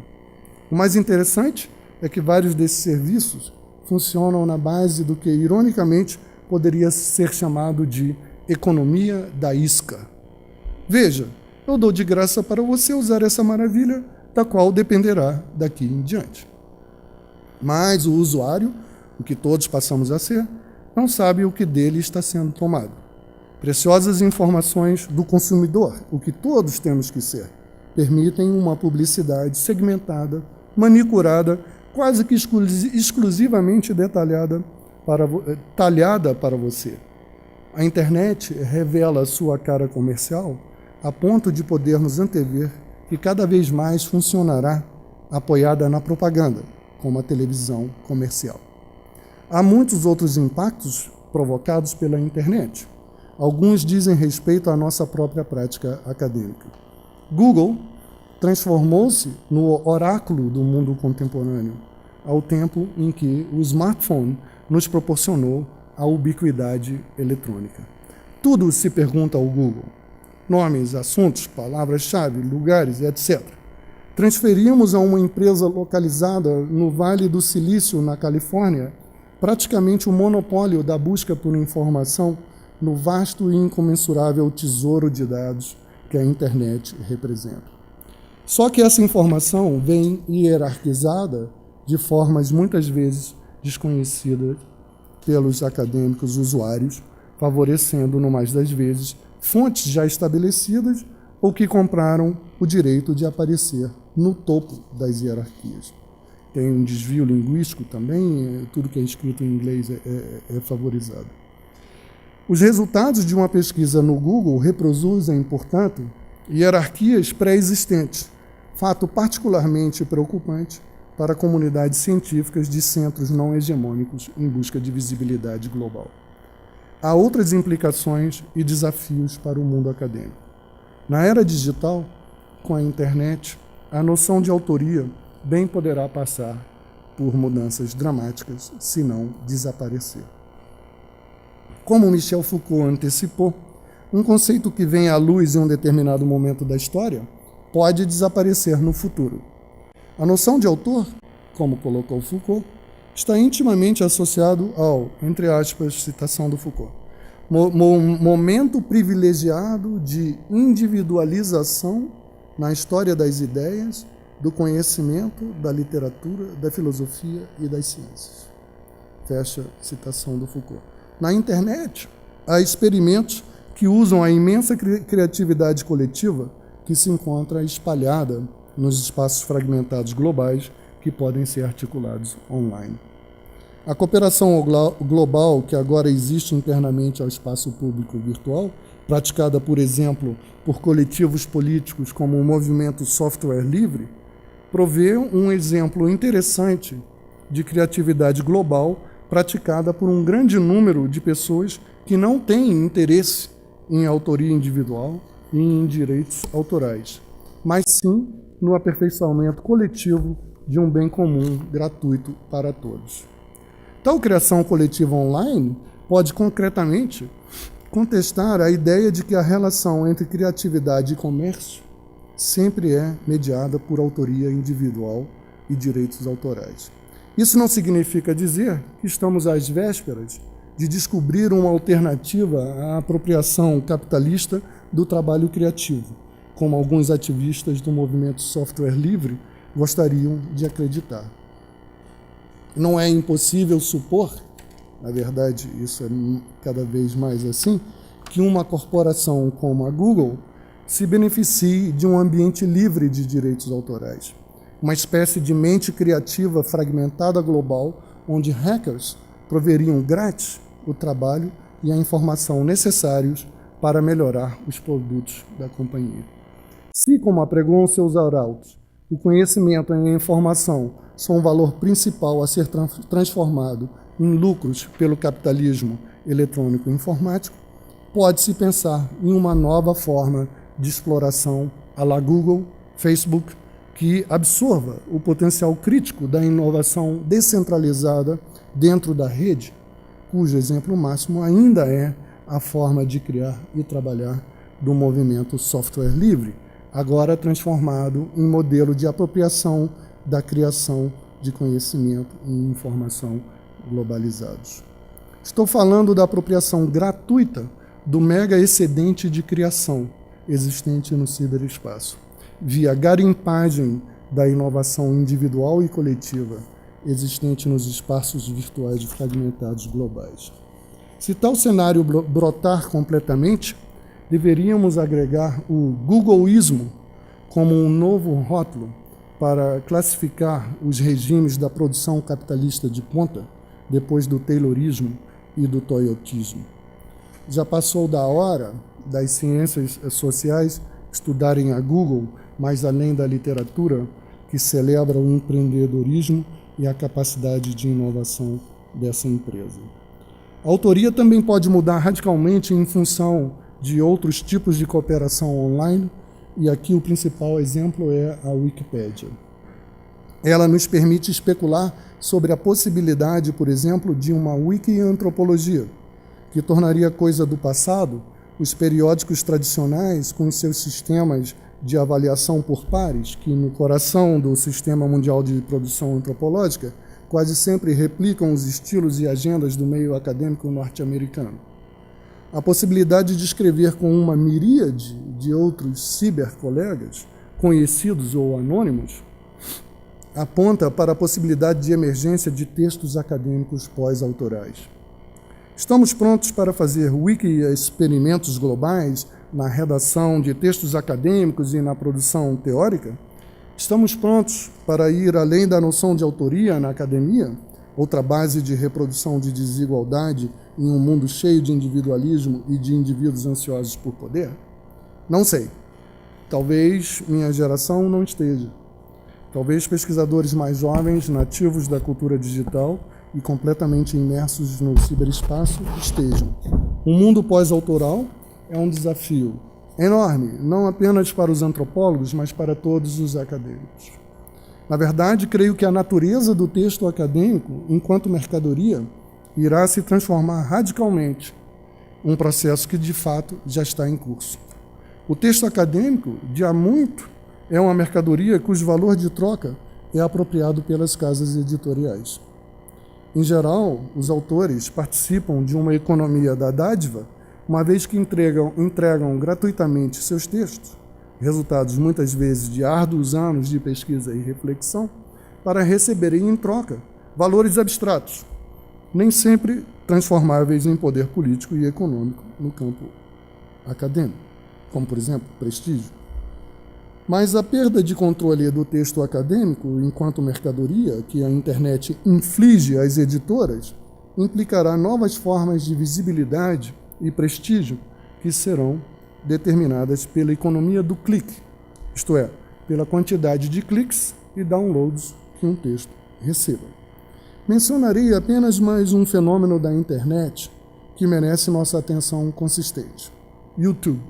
O mais interessante é que vários desses serviços funcionam na base do que, ironicamente, poderia ser chamado de economia da isca. Veja, eu dou de graça para você usar essa maravilha, da qual dependerá daqui em diante. Mas o usuário, o que todos passamos a ser, não sabe o que dele está sendo tomado. Preciosas informações do consumidor, o que todos temos que ser, permitem uma publicidade segmentada, manicurada, quase que exclusivamente talhada para você. A internet revela sua cara comercial a ponto de podermos antever que cada vez mais funcionará apoiada na propaganda, como a televisão comercial. Há muitos outros impactos provocados pela internet. Alguns dizem respeito à nossa própria prática acadêmica. Google transformou-se no oráculo do mundo contemporâneo, ao tempo em que o smartphone nos proporcionou a ubiquidade eletrônica. Tudo se pergunta ao Google. Nomes, assuntos, palavras-chave, lugares, etc. Transferimos a uma empresa localizada no Vale do Silício, na Califórnia, praticamente o monopólio da busca por informação no vasto e incomensurável tesouro de dados que a internet representa. Só que essa informação vem hierarquizada de formas muitas vezes desconhecidas pelos acadêmicos usuários, favorecendo, no mais das vezes, fontes já estabelecidas ou que compraram o direito de aparecer no topo das hierarquias. Tem um desvio linguístico também, tudo que é escrito em inglês é favorizado. Os resultados de uma pesquisa no Google reproduzem, portanto, hierarquias pré-existentes, fato particularmente preocupante para comunidades científicas de centros não hegemônicos em busca de visibilidade global. Há outras implicações e desafios para o mundo acadêmico. Na era digital, com a internet, a noção de autoria bem poderá passar por mudanças dramáticas, se não desaparecer. Como Michel Foucault antecipou, um conceito que vem à luz em um determinado momento da história pode desaparecer no futuro. A noção de autor, como colocou Foucault, está intimamente associado ao, entre aspas, citação do Foucault, momento privilegiado de individualização na história das ideias, do conhecimento, da literatura, da filosofia e das ciências. Fecha a citação do Foucault. Na internet, há experimentos que usam a imensa criatividade coletiva que se encontra espalhada nos espaços fragmentados globais que podem ser articulados online. A cooperação global que agora existe internamente ao espaço público virtual, praticada, por exemplo, por coletivos políticos como o movimento Software Livre, provê um exemplo interessante de criatividade global praticada por um grande número de pessoas que não têm interesse em autoria individual e em direitos autorais, mas sim no aperfeiçoamento coletivo de um bem comum gratuito para todos. Tal criação coletiva online pode concretamente contestar a ideia de que a relação entre criatividade e comércio sempre é mediada por autoria individual e direitos autorais. Isso não significa dizer que estamos às vésperas de descobrir uma alternativa à apropriação capitalista do trabalho criativo, como alguns ativistas do movimento software livre gostariam de acreditar. Não é impossível supor, na verdade isso é cada vez mais assim, que uma corporação como a Google se beneficie de um ambiente livre de direitos autorais, uma espécie de mente criativa fragmentada global, onde hackers proveriam grátis o trabalho e a informação necessários para melhorar os produtos da companhia. Se, como apregou seus arautos, o conhecimento e a informação são um valor principal a ser transformado em lucros pelo capitalismo eletrônico e informático, pode-se pensar em uma nova forma de exploração à la Google, Facebook, que absorva o potencial crítico da inovação descentralizada dentro da rede, cujo exemplo máximo ainda é a forma de criar e trabalhar do movimento software livre, agora transformado em modelo de apropriação da criação de conhecimento e informação globalizados. Estou falando da apropriação gratuita do mega excedente de criação existente no ciberespaço, via garimpagem da inovação individual e coletiva existente nos espaços virtuais fragmentados globais. Se tal cenário brotar completamente, deveríamos agregar o Googleismo como um novo rótulo para classificar os regimes da produção capitalista de ponta, depois do Taylorismo e do Toyotismo. Já passou da hora das ciências sociais estudarem a Google, mais além da literatura que celebra o empreendedorismo e a capacidade de inovação dessa empresa. A autoria também pode mudar radicalmente em função de outros tipos de cooperação online, e aqui o principal exemplo é a Wikipédia. Ela nos permite especular sobre a possibilidade, por exemplo, de uma wiki-antropologia, que tornaria coisa do passado os periódicos tradicionais com seus sistemas de avaliação por pares, que no coração do sistema mundial de produção antropológica quase sempre replicam os estilos e agendas do meio acadêmico norte-americano. a possibilidade de escrever com uma miríade de outros cibercolegas, conhecidos ou anônimos, aponta para a possibilidade de emergência de textos acadêmicos pós-autorais. Estamos prontos para fazer wiki-experimentos globais na redação de textos acadêmicos e na produção teórica? Estamos prontos para ir além da noção de autoria na academia, outra base de reprodução de desigualdade em um mundo cheio de individualismo e de indivíduos ansiosos por poder? Não sei. Talvez minha geração não esteja. Talvez pesquisadores mais jovens, nativos da cultura digital e completamente imersos no ciberespaço estejam. O mundo pós-autoral é um desafio enorme, não apenas para os antropólogos, mas para todos os acadêmicos. Na verdade, creio que a natureza do texto acadêmico, enquanto mercadoria, irá se transformar radicalmente, um processo que, de fato, já está em curso. O texto acadêmico, de há muito, é uma mercadoria cujo valor de troca é apropriado pelas casas editoriais. Em geral, os autores participam de uma economia da dádiva, uma vez que entregam gratuitamente seus textos, resultados muitas vezes de árduos anos de pesquisa e reflexão, para receberem em troca valores abstratos, nem sempre transformáveis em poder político e econômico no campo acadêmico, como, por exemplo, prestígio. Mas a perda de controle do texto acadêmico enquanto mercadoria que a internet inflige às editoras implicará novas formas de visibilidade e prestígio que serão determinadas pela economia do clique, isto é, pela quantidade de cliques e downloads que um texto receba. Mencionarei apenas mais um fenômeno da internet que merece nossa atenção consistente: YouTube.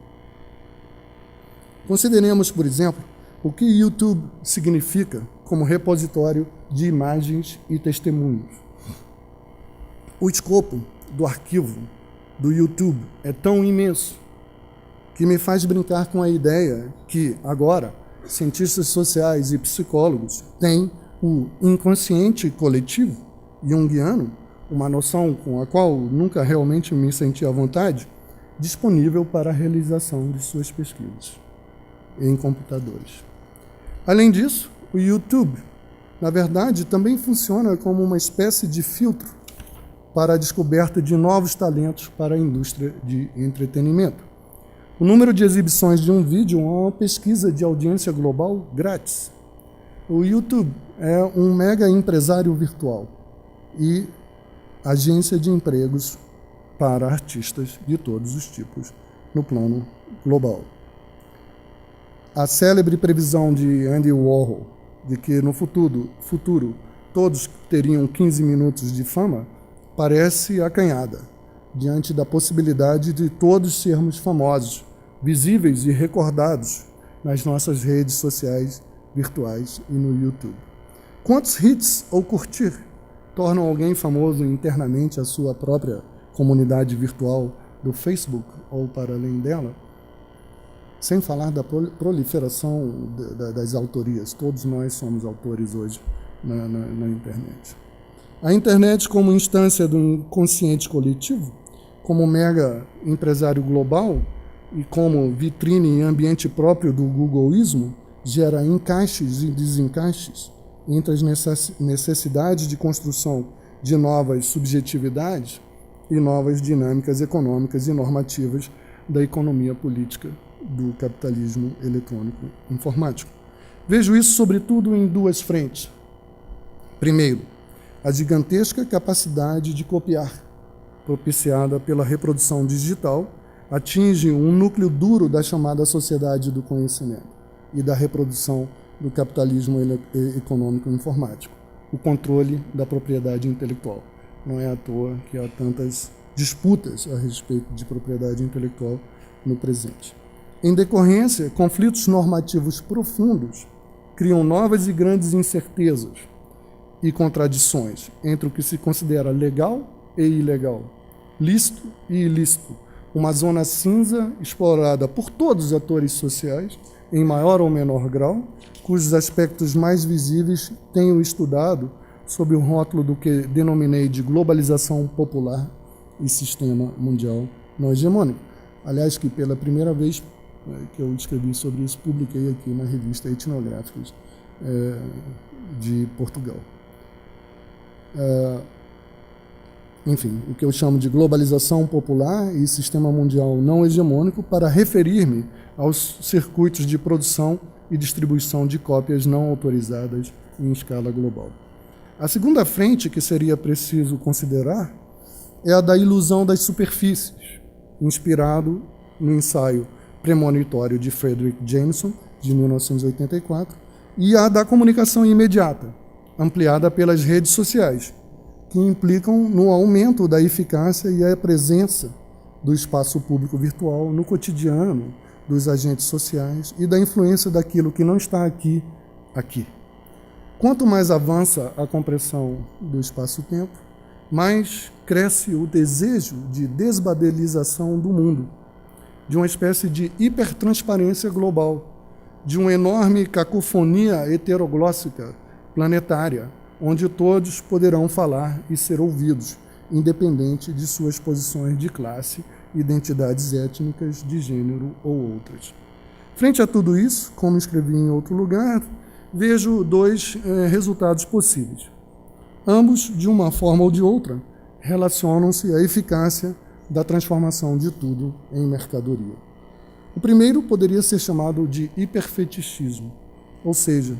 Consideremos, por exemplo, o que YouTube significa como repositório de imagens e testemunhos. O escopo do arquivo do YouTube é tão imenso que me faz brincar com a ideia que, agora, cientistas sociais e psicólogos têm o inconsciente coletivo junguiano, uma noção com a qual nunca realmente me senti à vontade, disponível para a realização de suas pesquisas em computadores. Além disso, o YouTube, na verdade, também funciona como uma espécie de filtro para a descoberta de novos talentos para a indústria de entretenimento. O número de exibições de um vídeo é uma pesquisa de audiência global grátis. O YouTube é um mega empresário virtual e agência de empregos para artistas de todos os tipos no plano global. A célebre previsão de Andy Warhol de que no futuro todos teriam 15 minutos de fama parece acanhada diante da possibilidade de todos sermos famosos, visíveis e recordados nas nossas redes sociais virtuais e no YouTube. Quantos hits ou curtir tornam alguém famoso internamente a sua própria comunidade virtual do Facebook ou para além dela? Sem falar da proliferação das autorias. Todos nós somos autores hoje na internet. A internet como instância do inconsciente coletivo, como mega empresário global e como vitrine em ambiente próprio do googleismo, gera encaixes e desencaixes entre as necessidades de construção de novas subjetividades e novas dinâmicas econômicas e normativas da economia política do capitalismo eletrônico informático. Vejo isso, sobretudo, em duas frentes. Primeiro, a gigantesca capacidade de copiar, propiciada pela reprodução digital, atinge um núcleo duro da chamada sociedade do conhecimento e da reprodução do capitalismo econômico informático, o controle da propriedade intelectual. Não é à toa que há tantas disputas a respeito de propriedade intelectual no presente. Em decorrência, conflitos normativos profundos criam novas e grandes incertezas e contradições entre o que se considera legal e ilegal, lícito e ilícito, uma zona cinza explorada por todos os atores sociais, em maior ou menor grau, cujos aspectos mais visíveis tenho estudado sob o rótulo do que denominei de globalização popular e sistema mundial não hegemônico. Aliás, que pela primeira vez que eu escrevi sobre isso, publiquei aqui na revista Etnográficas de Portugal. Enfim, o que eu chamo de globalização popular e sistema mundial não hegemônico, para referir-me aos circuitos de produção e distribuição de cópias não autorizadas em escala global. A segunda frente que seria preciso considerar é a da ilusão das superfícies, inspirado no ensaio premonitório de Frederick Jameson, de 1984, e a da comunicação imediata, ampliada pelas redes sociais, que implicam no aumento da eficácia e a presença do espaço público virtual no cotidiano dos agentes sociais e da influência daquilo que não está aqui. Quanto mais avança a compressão do espaço-tempo, mais cresce o desejo de desbabelização do mundo, de uma espécie de hipertransparência global, de uma enorme cacofonia heteroglóssica planetária, onde todos poderão falar e ser ouvidos, independente de suas posições de classe, identidades étnicas, de gênero ou outras. Frente a tudo isso, como escrevi em outro lugar, vejo dois resultados possíveis. Ambos, de uma forma ou de outra, relacionam-se à eficácia da transformação de tudo em mercadoria. O primeiro poderia ser chamado de hiperfetichismo, ou seja,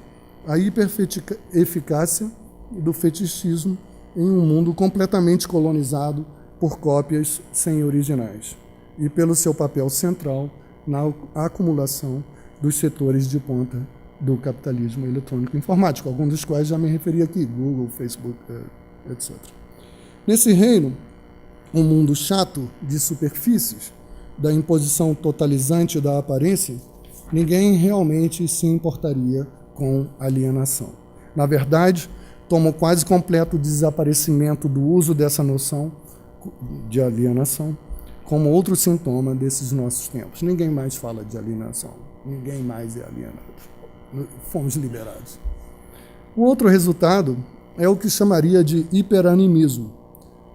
a hipereficácia do fetichismo em um mundo completamente colonizado por cópias sem originais e pelo seu papel central na acumulação dos setores de ponta do capitalismo eletrônico informático, alguns dos quais já me referi aqui, Google, Facebook, etc. Nesse reino, um mundo chato de superfícies, da imposição totalizante da aparência, ninguém realmente se importaria com alienação. Na verdade, toma o quase completo desaparecimento do uso dessa noção de alienação como outro sintoma desses nossos tempos. Ninguém mais fala de alienação, ninguém mais é alienado. Fomos liberados. O outro resultado é o que chamaria de hiperanimismo,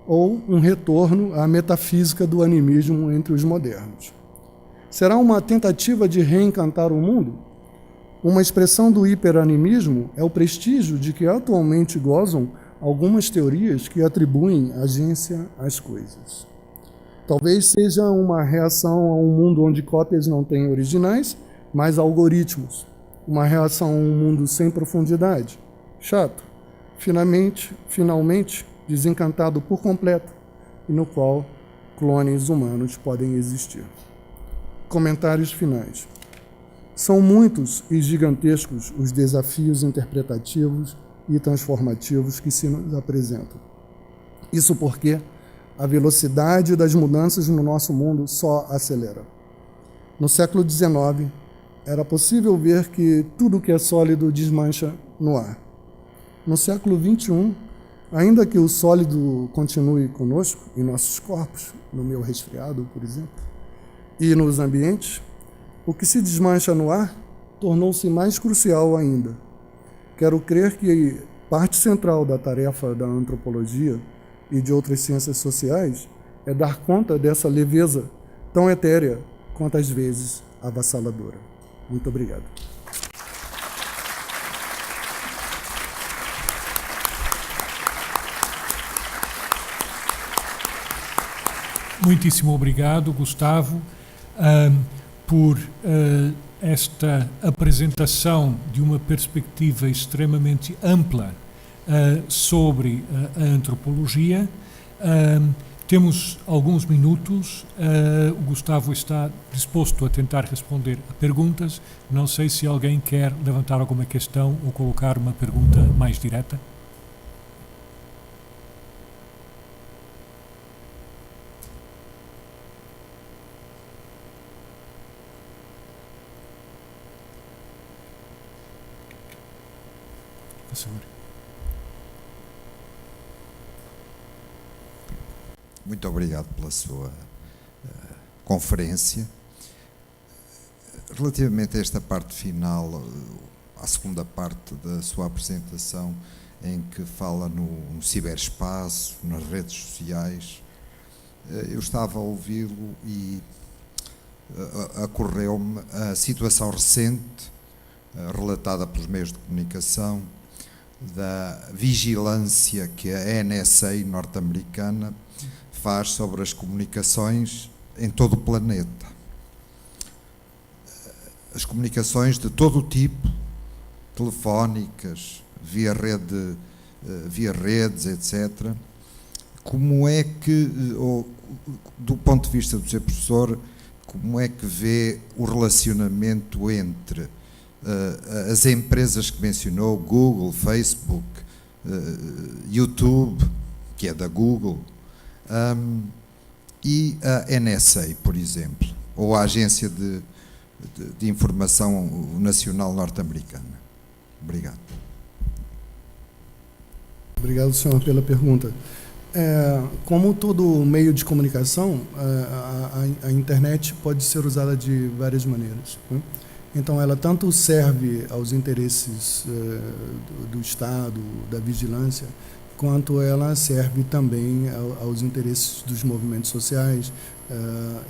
ou um retorno à metafísica do animismo entre os modernos. Será uma tentativa de reencantar o mundo? Uma expressão do hiperanimismo é o prestígio de que atualmente gozam algumas teorias que atribuem agência às coisas. Talvez seja uma reação a um mundo onde cópias não têm originais, mas algoritmos. Uma reação a um mundo sem profundidade, chato, finalmente desencantado por completo, e no qual clones humanos podem existir. Comentários finais. São muitos e gigantescos os desafios interpretativos e transformativos que se nos apresentam. Isso porque a velocidade das mudanças no nosso mundo só acelera. No século XIX, era possível ver que tudo que é sólido desmancha no ar. No século XXI, ainda que o sólido continue conosco, em nossos corpos, no meu resfriado, por exemplo, e nos ambientes, o que se desmancha no ar tornou-se mais crucial ainda. Quero crer que parte central da tarefa da antropologia e de outras ciências sociais é dar conta dessa leveza tão etérea quanto às vezes avassaladora. Muito obrigado. Muitíssimo obrigado, Gustavo, por esta apresentação de uma perspectiva extremamente ampla sobre a antropologia. Temos alguns minutos. O Gustavo está disposto a tentar responder a perguntas. Não sei se alguém quer levantar alguma questão ou colocar uma pergunta mais direta. Muito obrigado pela sua conferência. Relativamente a esta parte final, à segunda parte da sua apresentação, em que fala no ciberespaço, nas redes sociais, eu estava a ouvi-lo e ocorreu-me a situação recente, relatada pelos meios de comunicação, da vigilância que a NSA norte-americana faz sobre as comunicações em todo o planeta. As comunicações de todo o tipo, telefónicas, via redes, etc. Como é que, do ponto de vista do seu professor, como é que vê o relacionamento entre as empresas que mencionou, Google, Facebook, YouTube, que é da Google, e a NSA, por exemplo, ou a Agência de Informação Nacional Norte-Americana? Obrigado. Obrigado, senhor, pela pergunta. Como todo meio de comunicação, a internet pode ser usada de várias maneiras, né? Então, ela tanto serve aos interesses do Estado, da vigilância, quanto ela serve também aos interesses dos movimentos sociais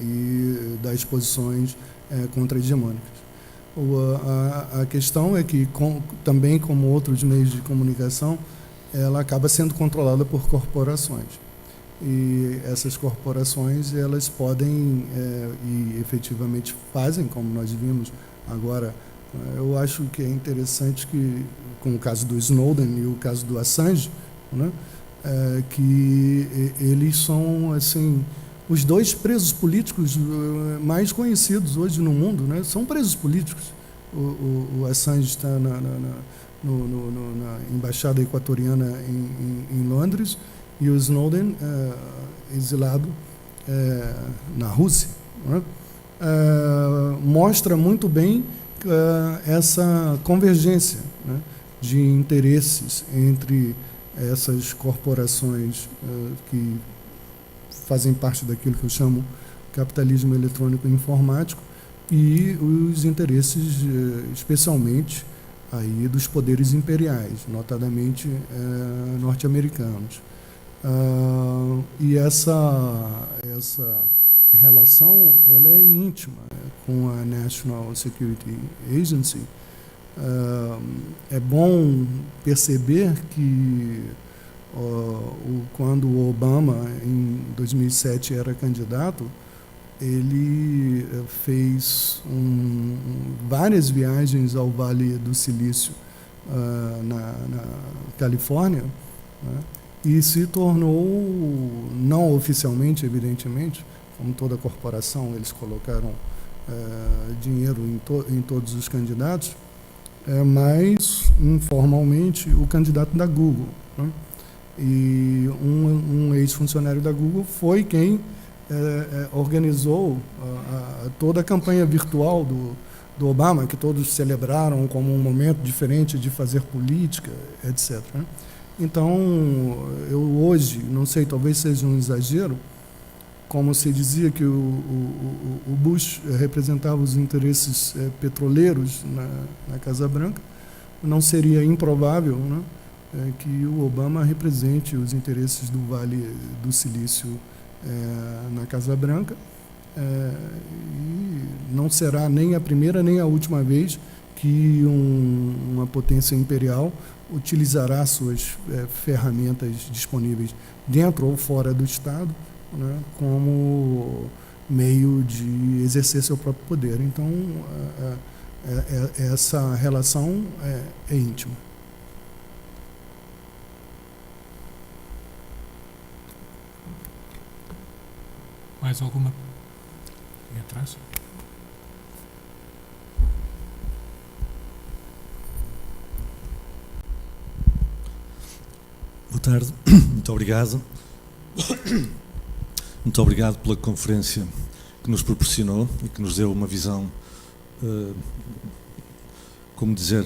e das posições contra-hegemônicas. A questão é que, também como outros meios de comunicação, ela acaba sendo controlada por corporações. E essas corporações, elas podem e efetivamente fazem, como nós vimos agora. Eu acho que é interessante que, com o caso do Snowden e o caso do Assange, né, que eles são, assim, os dois presos políticos mais conhecidos hoje no mundo, né, são presos políticos. O Assange está na embaixada equatoriana em Londres, e o Snowden exilado na Rússia, né? Mostra muito bem essa convergência, né, de interesses entre essas corporações que fazem parte daquilo que eu chamo capitalismo eletrônico e informático, e os interesses, especialmente, aí dos poderes imperiais, notadamente norte-americanos. E essa relação, ela é íntima com a National Security Agency. É bom perceber que quando o Obama, em 2007, era candidato, ele fez várias viagens ao Vale do Silício, na Califórnia, né, e se tornou, não oficialmente, evidentemente, como toda corporação, eles colocaram dinheiro em todos os candidatos, mas informalmente o candidato da Google, né? E um ex-funcionário da Google foi quem organizou toda a campanha virtual do Obama, que todos celebraram como um momento diferente de fazer política, etc., né? Então, eu hoje, não sei, talvez seja um exagero, como se dizia que o Bush representava os interesses petroleiros na Casa Branca, não seria improvável, né, que o Obama represente os interesses do Vale do Silício na Casa Branca, e não será nem a primeira nem a última vez que uma potência imperial utilizará suas ferramentas disponíveis dentro ou fora do Estado, né, como meio de exercer seu próprio poder. Então, essa relação é íntima. Mais alguma? E atrás? Boa tarde, muito obrigado. Muito obrigado pela conferência que nos proporcionou e que nos deu uma visão, como dizer,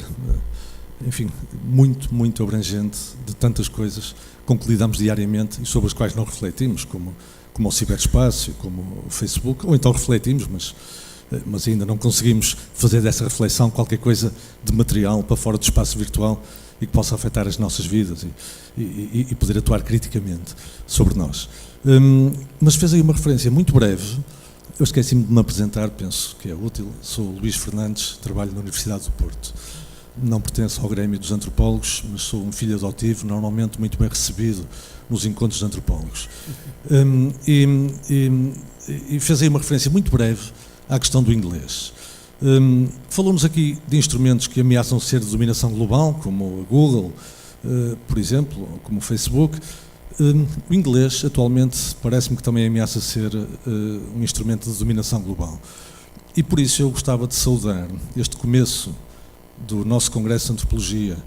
enfim, muito abrangente de tantas coisas com que lidamos diariamente e sobre as quais não refletimos, como o ciberespaço, como o Facebook, ou então refletimos, mas ainda não conseguimos fazer dessa reflexão qualquer coisa de material para fora do espaço virtual e que possa afetar as nossas vidas e poder atuar criticamente sobre nós. Mas fez aí uma referência muito breve. Eu esqueci-me de me apresentar, penso que é útil. Sou Luís Fernandes, trabalho na Universidade do Porto. Não pertenço ao Grêmio dos Antropólogos, mas sou um filho adotivo, normalmente muito bem recebido nos encontros de antropólogos. E fez aí uma referência muito breve à questão do inglês. Falou-nos aqui de instrumentos que ameaçam ser de dominação global, como o Google, por exemplo, ou como o Facebook. O inglês, atualmente, parece-me que também ameaça ser um instrumento de dominação global. E por isso eu gostava de saudar este começo do nosso Congresso de Antropologia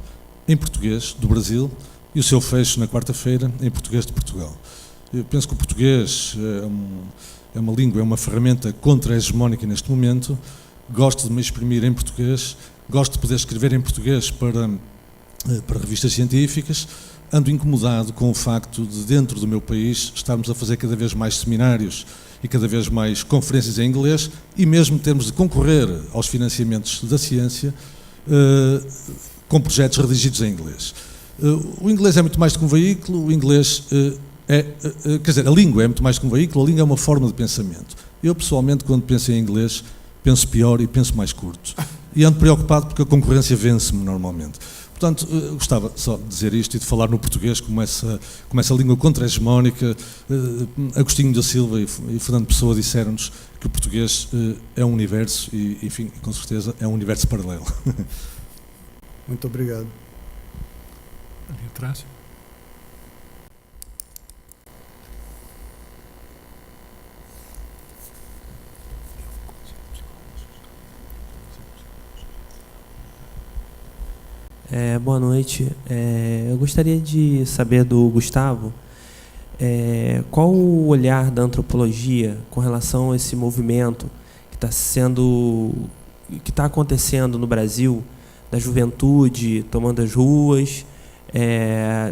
em português, do Brasil, e o seu fecho na quarta-feira em português de Portugal. Eu penso que o português é uma língua, é uma ferramenta contra-hegemónica neste momento. Gosto de me exprimir em português, gosto de poder escrever em português para revistas científicas. Ando incomodado com o facto de, dentro do meu país, estarmos a fazer cada vez mais seminários e cada vez mais conferências em inglês e mesmo termos de concorrer aos financiamentos da ciência com projetos redigidos em inglês. O inglês é muito mais do que um veículo, o inglês quer dizer, a língua é muito mais do que um veículo, a língua é uma forma de pensamento. Eu, pessoalmente, quando penso em inglês, penso pior e penso mais curto. E ando preocupado porque a concorrência vence-me normalmente. Portanto, gostava só de dizer isto e de falar no português como essa língua contra-hegemónica. Agostinho da Silva e Fernando Pessoa disseram-nos que o português é um universo e, enfim, com certeza é um universo paralelo. Muito obrigado. Ali atrás. Boa noite. Eu gostaria de saber do Gustavo qual o olhar da antropologia com relação a esse movimento que está acontecendo no Brasil, da juventude tomando as ruas,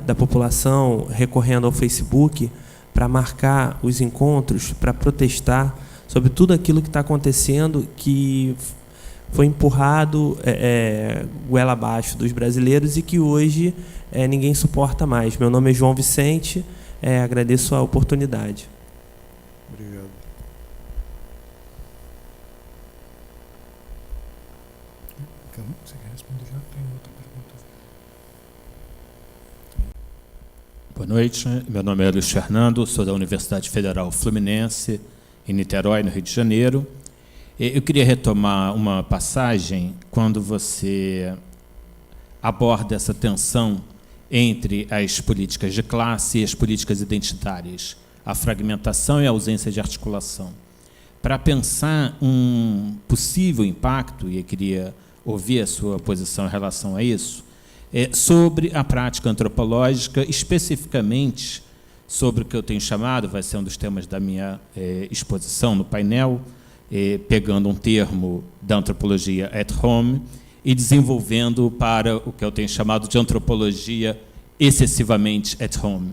da população recorrendo ao Facebook para marcar os encontros, para protestar sobre tudo aquilo que está acontecendo, que foi empurrado goela abaixo dos brasileiros e que hoje ninguém suporta mais. Meu nome é João Vicente, agradeço a oportunidade. Obrigado. Você quer responder já? Tem outra pergunta. Boa noite, meu nome é Luiz Fernando, sou da Universidade Federal Fluminense, em Niterói, no Rio de Janeiro. Eu queria retomar uma passagem quando você aborda essa tensão entre as políticas de classe e as políticas identitárias, a fragmentação e a ausência de articulação. Para pensar um possível impacto, e eu queria ouvir a sua posição em relação a isso, sobre a prática antropológica, especificamente sobre o que eu tenho chamado, vai ser um dos temas da minha exposição no painel, pegando um termo da antropologia at home e desenvolvendo para o que eu tenho chamado de antropologia excessivamente at home.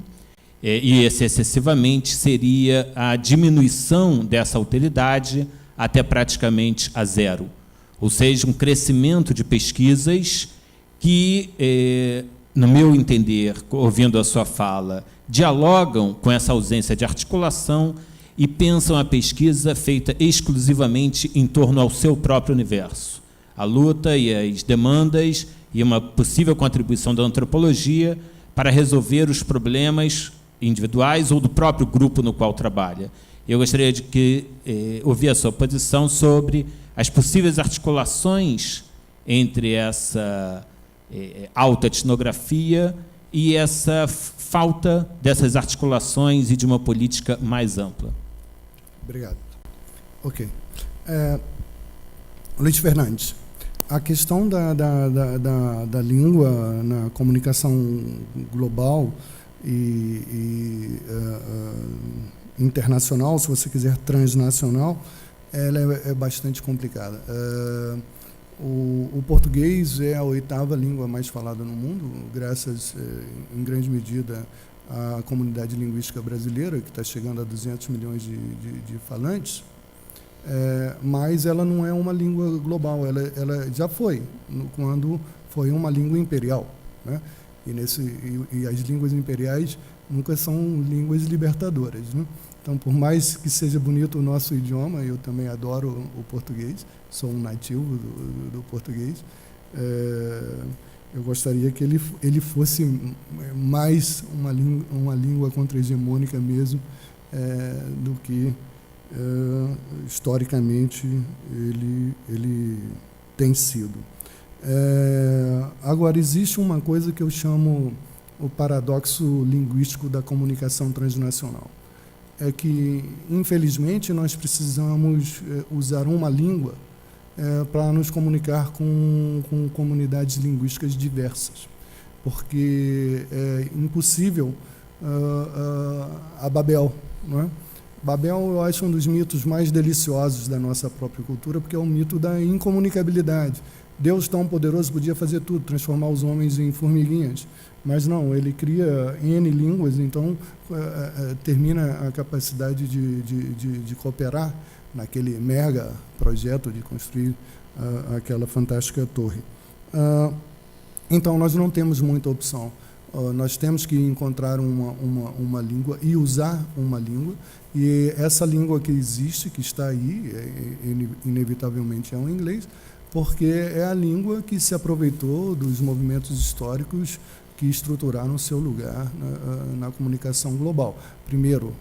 E esse excessivamente seria a diminuição dessa alteridade até praticamente a zero, ou seja, um crescimento de pesquisas que, no meu entender, ouvindo a sua fala, dialogam com essa ausência de articulação e pensam a pesquisa feita exclusivamente em torno ao seu próprio universo. A luta e as demandas e uma possível contribuição da antropologia para resolver os problemas individuais ou do próprio grupo no qual trabalha. Eu gostaria de ouvir a sua posição sobre as possíveis articulações entre essa alta etnografia e essa falta dessas articulações e de uma política mais ampla. Obrigado. Ok. Luiz Fernandes, a questão da língua na comunicação global e internacional, se você quiser transnacional, ela é bastante complicada. O português é a 8ª língua mais falada no mundo, graças, em grande medida, à comunidade linguística brasileira, que está chegando a 200 milhões de falantes, mas ela não é uma língua global, ela já foi, quando foi uma língua imperial, né? E as línguas imperiais nunca são línguas libertadoras, né? Então, por mais que seja bonito o nosso idioma, eu também adoro o português, sou um nativo do português, eu gostaria que ele fosse mais uma língua contra-hegemônica mesmo, do que historicamente ele tem sido. Agora, existe uma coisa que eu chamo o paradoxo linguístico da comunicação transnacional. É que, infelizmente, nós precisamos usar uma língua para nos comunicar com comunidades linguísticas diversas, porque é impossível a Babel, não é? Babel, eu acho, um dos mitos mais deliciosos da nossa própria cultura, porque é o mito da incomunicabilidade. Deus tão poderoso podia fazer tudo, transformar os homens em formiguinhas, mas não, ele cria N línguas, então termina a capacidade de cooperar naquele mega projeto de construir aquela fantástica torre. Então, nós não temos muita opção. Nós temos que encontrar uma língua e usar uma língua, e essa língua que existe, que está aí, inevitavelmente é o inglês, porque é a língua que se aproveitou dos movimentos históricos que estruturaram o seu lugar na comunicação global. Primeiro,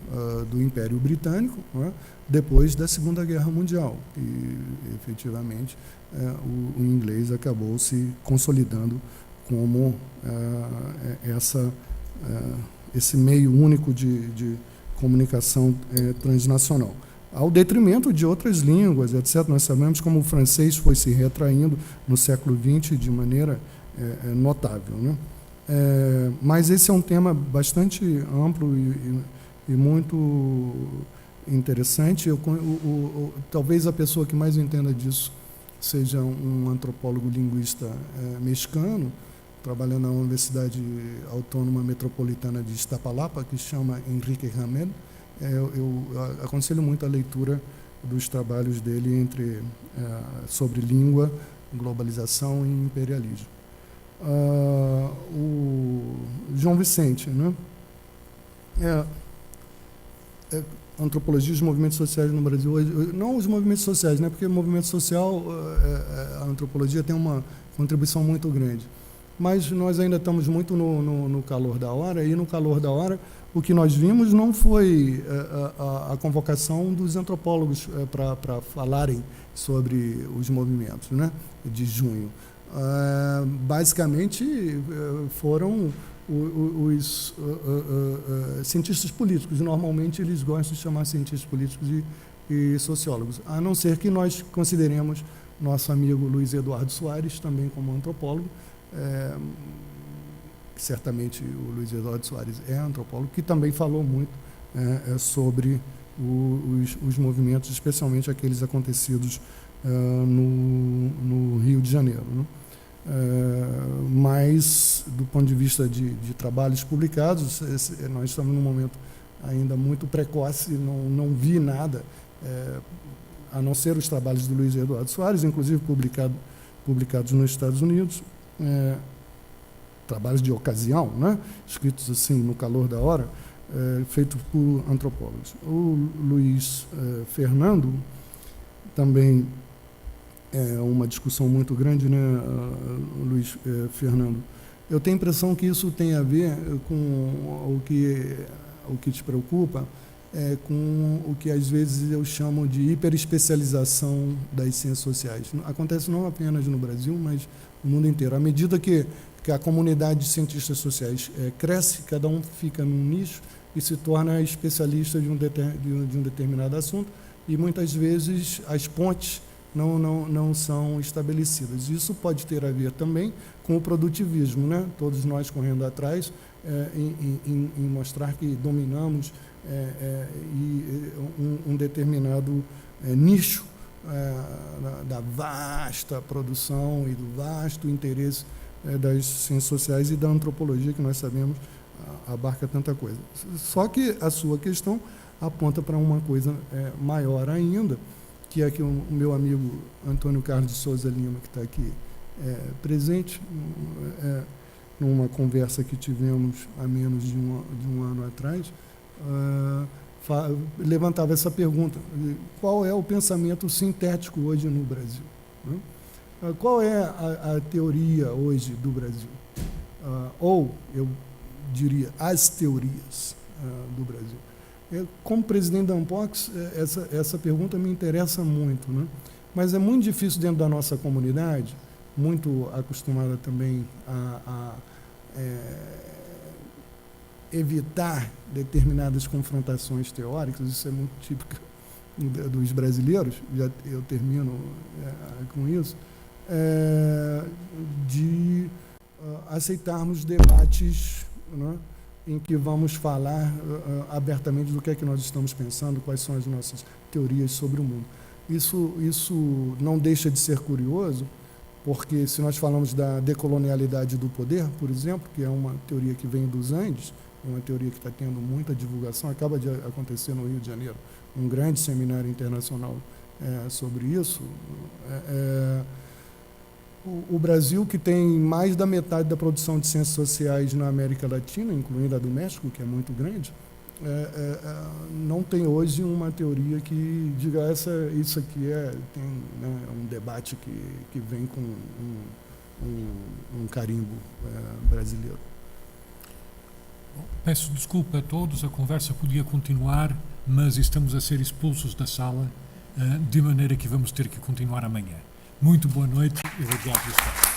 do Império Britânico, né? Depois da Segunda Guerra Mundial, e efetivamente o inglês acabou se consolidando como esse meio único de comunicação transnacional, ao detrimento de outras línguas, etc. Nós sabemos como o francês foi se retraindo no século XX de maneira notável, né? Mas esse é um tema bastante amplo e muito interessante. Talvez a pessoa que mais entenda disso seja um antropólogo linguista mexicano, trabalhando na Universidade Autônoma Metropolitana de Iztapalapa, que se chama Enrique Ramel. Eu aconselho muito a leitura dos trabalhos dele sobre língua, globalização e imperialismo. O João Vicente, né? Antropologia dos movimentos sociais no Brasil hoje, não os movimentos sociais, né? Porque o movimento social, a antropologia tem uma contribuição muito grande, mas nós ainda estamos muito no calor da hora, e no calor da hora o que nós vimos não foi a convocação dos antropólogos para falarem sobre os movimentos, né, de junho. Basicamente foram os cientistas políticos. Normalmente eles gostam de chamar cientistas políticos e sociólogos, a não ser que nós consideremos nosso amigo Luiz Eduardo Soares também como antropólogo. Certamente o Luiz Eduardo Soares é antropólogo, que também falou muito sobre os movimentos, especialmente aqueles acontecidos no Rio de Janeiro, né? Mas, do ponto de vista de trabalhos publicados, nós estamos num momento ainda muito precoce, não vi nada, a não ser os trabalhos do Luiz Eduardo Soares, inclusive publicados nos Estados Unidos, trabalhos de ocasião, né? Escritos assim no calor da hora, feitos por antropólogos. O Luiz Fernando também é uma discussão muito grande, né, Luiz Fernando? Eu tenho a impressão que isso tem a ver com o que te preocupa, com o que às vezes eu chamo de hiperespecialização das ciências sociais. Acontece não apenas no Brasil, mas no mundo inteiro. À medida que a comunidade de cientistas sociais cresce, cada um fica num nicho e se torna especialista de um determinado assunto, e muitas vezes as pontes não são estabelecidas. Isso pode ter a ver também com o produtivismo, né? Todos nós correndo atrás em mostrar que dominamos um determinado nicho da vasta produção e do vasto interesse das ciências sociais e da antropologia, que nós sabemos abarca tanta coisa. Só que a sua questão aponta para uma coisa maior ainda, que é que o meu amigo Antônio Carlos de Souza Lima, que está aqui presente, numa conversa que tivemos há menos de um ano atrás, levantava essa pergunta: qual é o pensamento sintético hoje no Brasil? Né? Qual é a teoria hoje do Brasil? Ou, eu diria, as teorias do Brasil. Como presidente da Ampox, essa pergunta me interessa muito, né? Mas é muito difícil dentro da nossa comunidade, muito acostumada também a evitar determinadas confrontações teóricas, isso é muito típico dos brasileiros, eu termino com isso, de aceitarmos debates, né, em que vamos falar abertamente do que é que nós estamos pensando, quais são as nossas teorias sobre o mundo. Isso não deixa de ser curioso, porque se nós falamos da decolonialidade do poder, por exemplo, que é uma teoria que vem dos Andes, uma teoria que está tendo muita divulgação, acaba de acontecer no Rio de Janeiro, um grande seminário internacional sobre isso. O Brasil, que tem mais da metade da produção de ciências sociais na América Latina, incluindo a do México, que é muito grande, não tem hoje uma teoria que diga isso aqui tem, né, um debate que vem com um carimbo brasileiro. Peço desculpa a todos, a conversa podia continuar, mas estamos a ser expulsos da sala, de maneira que vamos ter que continuar amanhã. Muito boa noite e obrigado por estar.